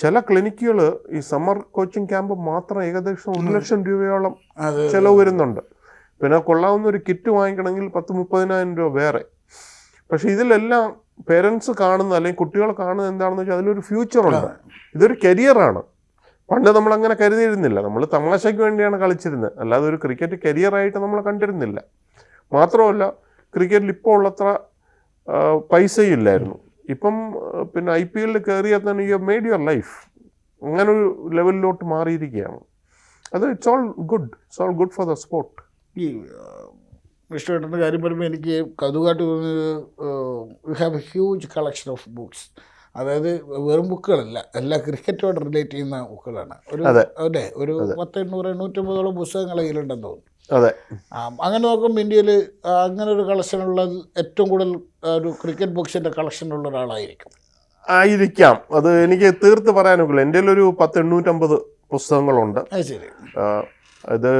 ചില ക്ലിനിക്കുകൾ ഈ സമ്മർ കോച്ചിങ് ക്യാമ്പ് മാത്രം ഏകദേശം 1 ലക്ഷം രൂപയോളം ചിലവ് വരുന്നുണ്ട്. പിന്നെ കൊള്ളാവുന്ന ഒരു കിറ്റ് വാങ്ങിക്കണമെങ്കിൽ 10-30,000 രൂപ വേറെ. പക്ഷെ ഇതിലെല്ലാം പേരൻസ് കാണുന്ന അല്ലെങ്കിൽ കുട്ടികൾ കാണുന്നത് എന്താണെന്ന് വെച്ചാൽ അതിലൊരു ഫ്യൂച്ചറുണ്ട്, ഇതൊരു കരിയറാണ്. പണ്ട് നമ്മളങ്ങനെ കരുതിയിരുന്നില്ല, നമ്മൾ തമാശയ്ക്ക് വേണ്ടിയാണ് കളിച്ചിരുന്നത്, അല്ലാതെ ഒരു ക്രിക്കറ്റ് കരിയറായിട്ട് നമ്മൾ കണ്ടിരുന്നില്ല. മാത്രമല്ല ക്രിക്കറ്റിൽ ഇപ്പോൾ ഉള്ളത്ര പൈസയും ഇല്ലായിരുന്നു. ഇപ്പം പിന്നെ IPL കയറിയാൽ തന്നെ യു മെയ്ഡ് യുവർ ലൈഫ്, അങ്ങനൊരു ലെവലിലോട്ട് മാറിയിരിക്കുകയാണ്. അത് it's all good for the sport. ഈ ഇഷ്ടപ്പെട്ട കാര്യം പറയുമ്പോൾ എനിക്ക് കൗതുകമായിട്ട് തോന്നുന്നത്, you have A huge collection of books. അതായത് വെറും ബുക്കുകളല്ല, എല്ലാ ക്രിക്കറ്റോട് റിലേറ്റ് ചെയ്യുന്ന ബുക്കുകളാണ്. ഒരു 800-850 പുസ്തകങ്ങൾ കയ്യിലുണ്ടെന്ന് തോന്നുന്നു. അതെ, അങ്ങനെ നോക്കുമ്പോൾ ഇന്ത്യയിൽ അങ്ങനെ ഒരു കളക്ഷനുള്ളത് ഏറ്റവും കൂടുതൽ ഒരു ക്രിക്കറ്റ് ബുക്സിൻ്റെ കളക്ഷനുള്ള ഒരാളായിരിക്കാം. അത് എനിക്ക് തീർത്ത് പറയാനൊക്കില്ല. എൻ്റെ ഒരു 10-850 പുസ്തകങ്ങളുണ്ട്. ശരി. ഇത്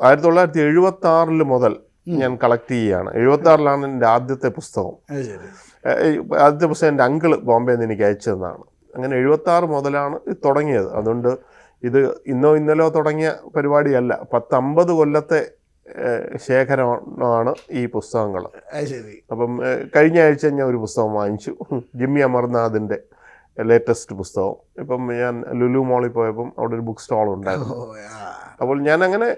1976 മുതൽ ഞാൻ കളക്ട് ചെയ്യുകയാണ്. 76 എൻ്റെ ആദ്യത്തെ പുസ്തകം. ആദ്യത്തെ പുസ്തകം എൻ്റെ അങ്കിള് ബോംബെയിൽ നിന്ന് എനിക്ക് അയച്ചു തന്നതാണ്. അങ്ങനെ 76 മുതലാണ് ഇത് തുടങ്ങിയത്. അതുകൊണ്ട് ഇത് ഇന്നലെയോ തുടങ്ങിയ പരിപാടിയല്ല, 10-50 കൊല്ലത്തെ ശേഖരമാണ് ഈ പുസ്തകങ്ങൾ. അപ്പം കഴിഞ്ഞ ആഴ്ച ഞാൻ ഒരു പുസ്തകം വാങ്ങിച്ചു, ജിമ്മി അമർനാഥിൻ്റെ ലേറ്റസ്റ്റ് പുസ്തകം. ഇപ്പം ഞാൻ ലുലു മോളിൽ പോയപ്പം അവിടെ ഒരു ബുക്ക് സ്റ്റോൾ ഉണ്ടായിരുന്നു. അപ്പോൾ ഞാനങ്ങനെ,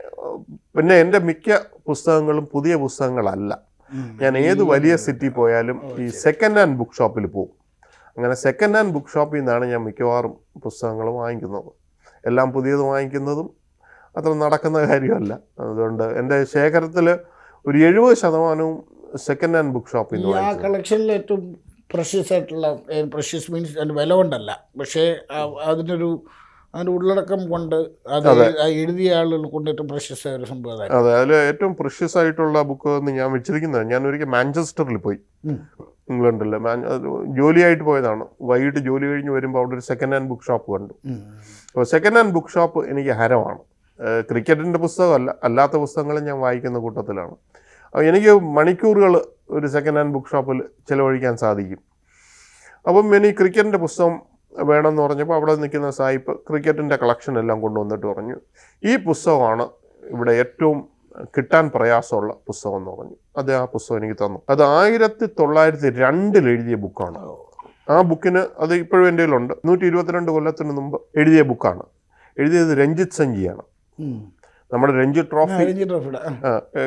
പിന്നെ എൻ്റെ മിക്ക പുസ്തകങ്ങളും പുതിയ പുസ്തകങ്ങളല്ല. ഞാൻ ഏത് വലിയ സിറ്റി പോയാലും ഈ സെക്കൻഡ് ഹാൻഡ് ബുക്ക് ഷോപ്പിൽ പോകും. അങ്ങനെ സെക്കൻഡ് ഹാൻഡ് ബുക്ക് ഷോപ്പിൽ നിന്നാണ് ഞാൻ മിക്കവാറും പുസ്തകങ്ങൾ വാങ്ങിക്കുന്നത്. എല്ലാം പുതിയത് വാങ്ങിക്കുന്നതും അത്ര നടക്കുന്ന കാര്യമല്ല. അതുകൊണ്ട് എൻ്റെ ശേഖരത്തിൽ ഒരു 70% സെക്കൻഡ് ഹാൻഡ് ബുക്ക് ഷോപ്പിൽ നിന്ന്. ആ കളക്ഷനിൽ ഏറ്റവും പ്രഷ്യസ് ആയിട്ടുള്ള, പ്രഷ്യസ് മീൻസ് അതിൻ്റെ വില കൊണ്ടല്ല, പക്ഷേ അതിൻ്റെ ഉള്ളടക്കം കൊണ്ട്, അത് എഴുതിയ ആളുകൾ കൊണ്ട് ഏറ്റവും പ്രഷ്യസ് ആയ ഒരു സംഭവം. അതെ, അതിൽ ഏറ്റവും പ്രഷ്യസ് ആയിട്ടുള്ള ബുക്ക് എന്ന് ഞാൻ വെച്ചിരിക്കുന്നത്, ഞാൻ ഒരിക്കൽ മാഞ്ചസ്റ്ററിൽ പോയി, ഇംഗ്ലണ്ടിൽ ജോലിയായിട്ട് പോയതാണ്. വൈകിട്ട് ജോലി കഴിഞ്ഞ് വരുമ്പോൾ അവിടെ ഒരു സെക്കൻഡ് ഹാൻഡ് ബുക്ക് ഷോപ്പ് കണ്ടു. അപ്പോൾ സെക്കൻഡ് ഹാൻഡ് ബുക്ക് ഷോപ്പ് എനിക്ക് ഹരമാണ്. ക്രിക്കറ്റിൻ്റെ പുസ്തകമല്ല, അല്ലാത്ത പുസ്തകങ്ങളും ഞാൻ വായിക്കുന്ന കൂട്ടത്തിലാണ്. അപ്പോൾ എനിക്ക് മണിക്കൂറുകൾ ഒരു സെക്കൻഡ് ഹാൻഡ് ബുക്ക് ഷോപ്പിൽ ചിലവഴിക്കാൻ സാധിക്കും. അപ്പം ഇനി ക്രിക്കറ്റിൻ്റെ പുസ്തകം വേണമെന്ന് പറഞ്ഞപ്പോൾ അവിടെ നിൽക്കുന്ന സായിപ്പ് ക്രിക്കറ്റിൻ്റെ കളക്ഷൻ എല്ലാം കൊണ്ടുവന്നിട്ട് പറഞ്ഞു, ഈ പുസ്തകമാണ് ഇവിടെ ഏറ്റവും കിട്ടാൻ പ്രയാസമുള്ള പുസ്തകം എന്ന് പറഞ്ഞു. അത് ആ പുസ്തകം എനിക്ക് തന്നു. അത് 1902 എഴുതിയ ബുക്കാണ്. ആ ബുക്കിന്, അത് ഇപ്പോഴും എൻ്റെ കയ്യിലുണ്ട്, 122 കൊല്ലത്തിന് മുമ്പ് എഴുതിയ ബുക്കാണ്. എഴുതിയത് രഞ്ജിത്ത് സഞ്ജിയാണ്. നമ്മുടെ രഞ്ജി ട്രോഫി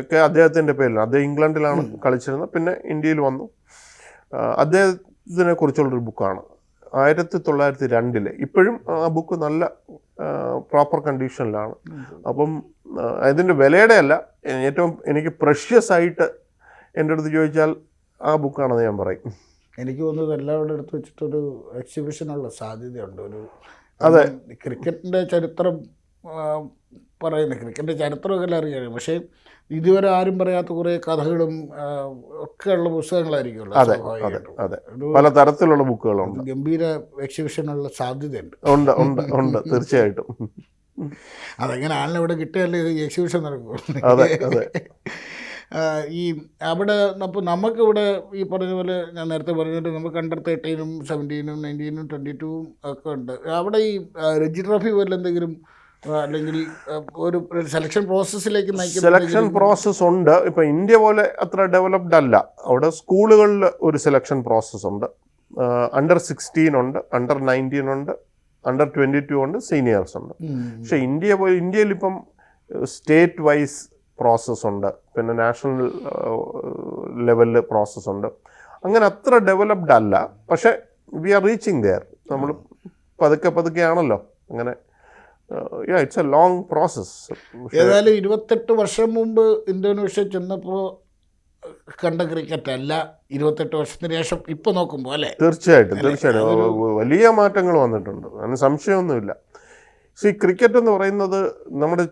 ഒക്കെ അദ്ദേഹത്തിൻ്റെ പേരിലാണ്. അദ്ദേഹം ഇംഗ്ലണ്ടിലാണ് കളിച്ചിരുന്നത്, പിന്നെ ഇന്ത്യയിൽ വന്നു. അദ്ദേഹത്തിനെ കുറിച്ചുള്ളൊരു ബുക്കാണ്. 1902. ഇപ്പോഴും ആ ബുക്ക് നല്ല പ്രോപ്പർ കണ്ടീഷനിലാണ്. അപ്പം അതിൻ്റെ വിലയുടെ അല്ല, ഏറ്റവും എനിക്ക് പ്രഷ്യസ് ആയിട്ട് എൻ്റെ അടുത്ത് ചോദിച്ചാൽ ആ ബുക്കാണെന്ന് ഞാൻ പറയും. എനിക്ക് തോന്നുന്നത് എല്ലാവരുടെ അടുത്ത് വെച്ചിട്ടൊരു എക്സിബിഷനുള്ള സാധ്യതയുണ്ട്. അതെ, ക്രിക്കറ്റിൻ്റെ ചരിത്രം പറയുന്നത്. ക്രിക്കറ്റിൻ്റെ ചരിത്രമൊക്കെ എല്ലാം അറിയാം, പക്ഷേ ഇതുവരെ ആരും പറയാത്ത കുറേ കഥകളും ഒക്കെ ഉള്ള പുസ്തകങ്ങളായിരിക്കുമല്ലോ. അതെ അതെ, പല തരത്തിലുള്ള ബുക്കുകളുണ്ട്. ഗംഭീര എക്സിബിഷനുള്ള സാധ്യതയുണ്ട്. ഉണ്ട് ഉണ്ട് ഉണ്ട് തീർച്ചയായിട്ടും. അതെങ്ങനെയാണല്ലോ ഇവിടെ കിട്ടിയാലേ ഈ എക്സിബിഷൻ നടക്കും. അതെ അതെ. ഈ അവിടെ അപ്പോൾ നമുക്കിവിടെ ഈ പറഞ്ഞ പോലെ ഞാൻ നേരത്തെ പറഞ്ഞിട്ട് നമുക്ക് അണ്ടർ 13, 17, 19, 22 ഒക്കെ ഉണ്ട്. അവിടെ ഈ രഞ്ജി ട്രോഫി പോലെ എന്തെങ്കിലും അല്ലെങ്കിൽ ഒരു സെലക്ഷൻ പ്രോസസ്സിലേക്ക് നയിക്കുന്ന സെലക്ഷൻ പ്രോസസ്സ് ഉണ്ട്. ഇപ്പം ഇന്ത്യ പോലെ അത്ര ഡെവലപ്ഡ് അല്ല. അവിടെ സ്കൂളുകളിൽ ഒരു സെലക്ഷൻ പ്രോസസ്സ് ഉണ്ട്. അണ്ടർ 16 ഉണ്ട്, അണ്ടർ 19 ഉണ്ട്, അണ്ടർ 22 ഉണ്ട്, സീനിയേഴ്സ് ഉണ്ട്. പക്ഷെ ഇന്ത്യയിൽ ഇപ്പം സ്റ്റേറ്റ് വൈസ് പ്രോസസ്സ് ഉണ്ട്, പിന്നെ നാഷണൽ ലെവലിൽ പ്രോസസ്സ് ഉണ്ട്. അങ്ങനെ അത്ര ഡെവലപ്ഡ് അല്ല. പക്ഷെ വി ആർ റീച്ചിങ് ദെയർ. നമ്മൾ പതുക്കെയാണല്ലോ അങ്ങനെ. It's A long process. ഏതായാലും 28 വർഷം മുമ്പ് ഇന്തോനേഷ്യ ചെന്നപ്പോൾ കണ്ട ക്രിക്കറ്റ് അല്ല 28 വർഷത്തിന് ശേഷം ഇപ്പോൾ നോക്കുമ്പോൾ അല്ലേ? തീർച്ചയായിട്ടും വലിയ മാറ്റങ്ങൾ വന്നിട്ടുണ്ട്, അതിന് സംശയമൊന്നുമില്ല. ക്രിക്കറ്റ് എന്ന് പറയുന്നത് നമ്മുടെ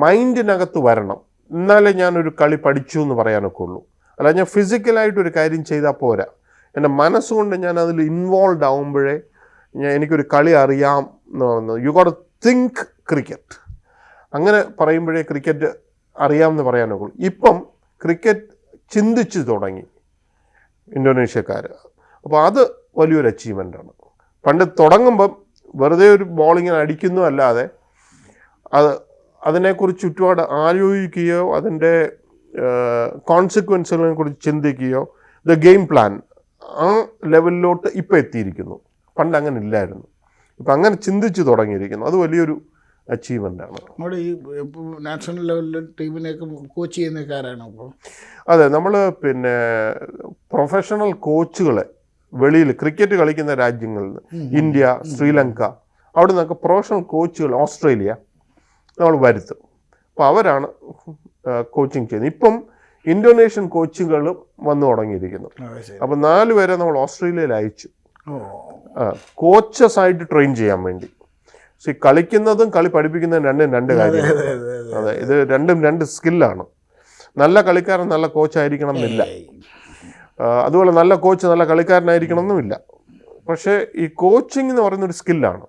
മൈൻഡിനകത്ത് വരണം, എന്നാലേ ഞാനൊരു കളി പഠിച്ചു എന്ന് പറയാനൊക്കെ ഉള്ളൂ. അല്ല, ഞാൻ ഫിസിക്കലായിട്ടൊരു കാര്യം ചെയ്താൽ പോരാ, എൻ്റെ മനസ്സുകൊണ്ട് ഞാൻ അതിൽ ഇൻവോൾവ് ആവുമ്പോഴേ എനിക്കൊരു കളി അറിയാം എന്ന് പറയുന്നത്. യു ഗോട്ട് തിങ്ക് ക്രിക്കറ്റ്, അങ്ങനെ പറയുമ്പോഴേ ക്രിക്കറ്റ് അറിയാമെന്ന് പറയാനൊക്കെ ഉള്ളൂ. ഇപ്പം ക്രിക്കറ്റ് ചിന്തിച്ച് തുടങ്ങി ഇന്തോനേഷ്യക്കാർ. അപ്പോൾ അത് വലിയൊരു അച്ചീവ്മെൻ്റാണ്. പണ്ട് തുടങ്ങുമ്പം വെറുതെ ഒരു ബോളിങ്ങിന് അടിക്കുന്നു അല്ലാതെ അതിനെക്കുറിച്ച് ഒരുപാട് ആലോചിക്കുകയോ അതിൻ്റെ കോൺസിക്വൻസുകളെ കുറിച്ച് ചിന്തിക്കുകയോ ദ ഗെയിം പ്ലാൻ ആ ലെവലിലോട്ട് ഇപ്പോൾ എത്തിയിരിക്കുന്നു. പണ്ട് അങ്ങനെ ഇല്ലായിരുന്നു. ഇപ്പം അങ്ങനെ ചിന്തിച്ച് തുടങ്ങിയിരിക്കുന്നു. അത് വലിയൊരു അച്ചീവ്മെൻ്റാണ്. നമ്മുടെ ഈ നാഷണൽ ലെവലിൽ ടീമിനെയൊക്കെ കോച്ച് ചെയ്യുന്നക്കാരാണ് അപ്പോൾ? അതെ, നമ്മൾ പിന്നെ പ്രൊഫഷണൽ കോച്ചുകളെ വെളിയിൽ ക്രിക്കറ്റ് കളിക്കുന്ന രാജ്യങ്ങളിൽ നിന്ന്, ഇന്ത്യ, ശ്രീലങ്ക, അവിടെ നിന്നൊക്കെ പ്രൊഫഷണൽ കോച്ചുകൾ, ഓസ്ട്രേലിയ നമ്മൾ വരുത്തും. അപ്പോൾ അവരാണ് കോച്ചിങ് ചെയ്യുന്നത്. ഇപ്പം ഇന്തോനേഷ്യൻ കോച്ചുകളും വന്നു തുടങ്ങിയിരിക്കുന്നു. അപ്പം 4 പേരെ നമ്മൾ ഓസ്ട്രേലിയയിൽ അയച്ചു കോച്ചസായിട്ട് ട്രെയിൻ ചെയ്യാൻ വേണ്ടി. കളിക്കുന്നതും കളി പഠിപ്പിക്കുന്നതും രണ്ട് കാര്യമാണ്. അതെ, ഇത് രണ്ടും 2 സ്കില്ലാണ്. നല്ല കളിക്കാരൻ നല്ല കോച്ചായിരിക്കണം എന്നില്ല, അതുപോലെ നല്ല കോച്ച് നല്ല കളിക്കാരനായിരിക്കണം എന്നുമില്ല. പക്ഷേ ഈ കോച്ചിങ് എന്ന് പറയുന്നൊരു സ്കില്ലാണ്.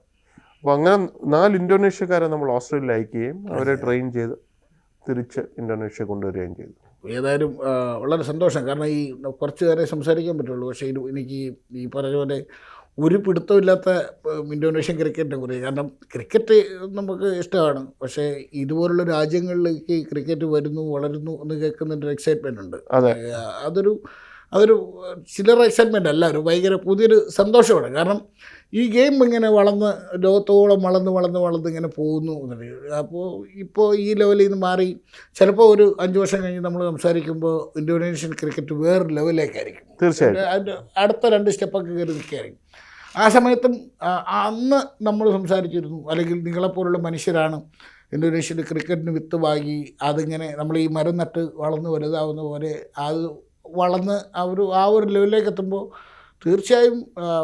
അപ്പോൾ അങ്ങനെ 4 ഇന്തോനേഷ്യക്കാരെ നമ്മൾ ഓസ്ട്രേലിയയിൽ അയക്കുകയും അവരെ ട്രെയിൻ ചെയ്ത് തിരിച്ച് ഇന്തോനേഷ്യ കൊണ്ടുവരികയും ചെയ്തു. ഏതായാലും വളരെ സന്തോഷം. കാരണം ഈ കുറച്ച് നേരം സംസാരിക്കാൻ പറ്റുള്ളൂ, പക്ഷേ എനിക്ക് ഈ പറഞ്ഞ പോലെ ഒരു പിടുത്തമില്ലാത്ത ഇന്തോനേഷ്യൻ ക്രിക്കറ്റിനെ കുറിച്ച്. കാരണം ക്രിക്കറ്റ് നമുക്ക് ഇഷ്ടമാണ്, പക്ഷേ ഇതുപോലുള്ള രാജ്യങ്ങളിലേക്ക് ക്രിക്കറ്റ് വരുന്നു വളരുന്നു എന്ന് കേൾക്കുന്നതിൻ്റെ എക്സൈറ്റ്മെൻ്റ് ഉണ്ട്. അതൊരു ചില്ലറ എക്സൈറ്റ്മെൻ്റ് അല്ല, ഒരു ഭയങ്കര പുതിയൊരു സന്തോഷമാണ്. കാരണം ഈ ഗെയിം ഇങ്ങനെ വളർന്ന് ലോകത്തോളം വളർന്ന് ഇങ്ങനെ പോകുന്നു എന്നുള്ളത്. അപ്പോൾ ഇപ്പോൾ ഈ ലെവലിൽ നിന്ന് മാറി ചിലപ്പോൾ ഒരു 5 വർഷം കഴിഞ്ഞ് നമ്മൾ സംസാരിക്കുമ്പോൾ ഇന്തോനേഷ്യൻ ക്രിക്കറ്റ് വേറൊരു ലെവലിലേക്കായിരിക്കും. തീർച്ചയായും അതിൻ്റെ അടുത്ത 2 സ്റ്റെപ്പൊക്കെ കയറി നിൽക്കുകയായിരിക്കും. ആ സമയത്തും അന്ന് നമ്മൾ സംസാരിച്ചിരുന്നു, അല്ലെങ്കിൽ നിങ്ങളെപ്പോലുള്ള മനുഷ്യരാണ് ഇന്തോനേഷ്യയിൽ ക്രിക്കറ്റിന് വിത്ത് വാങ്ങി അതിങ്ങനെ നമ്മൾ ഈ മരം നട്ട് വളർന്ന് വലുതാവുന്ന പോലെ അത് വളർന്ന് ആ ഒരു ലെവലിലേക്ക് എത്തുമ്പോൾ തീർച്ചയായും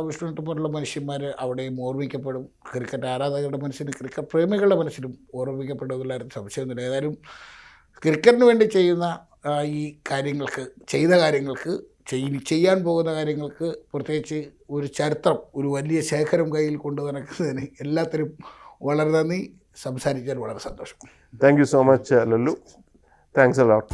വിഷ്ണുവിനെ പോലുള്ള മനുഷ്യന്മാർ അവിടെയും ഓർമ്മിക്കപ്പെടും. ക്രിക്കറ്റ് ആരാധകരുടെ മനസ്സിലും ക്രിക്കറ്റ് പ്രേമികളുടെ മനസ്സിലും ഓർമ്മിക്കപ്പെടുന്നതിലാരും സംശയമൊന്നുമില്ല. ഏതായാലും ക്രിക്കറ്റിന് വേണ്ടി ചെയ്യുന്ന ഈ കാര്യങ്ങൾക്ക് ചെയ്യാൻ പോകുന്ന കാര്യങ്ങൾക്ക് പ്രത്യേകിച്ച് ഒരു ചരിത്രം, ഒരു വലിയ ശേഖരം കയ്യിൽ കൊണ്ടു നടക്കുന്നതിന് എല്ലാത്തിനും വളരെ നന്ദി. സംസാരിക്കാൻ വളരെ സന്തോഷം. Thank you so much Lallu. Thanks a lot.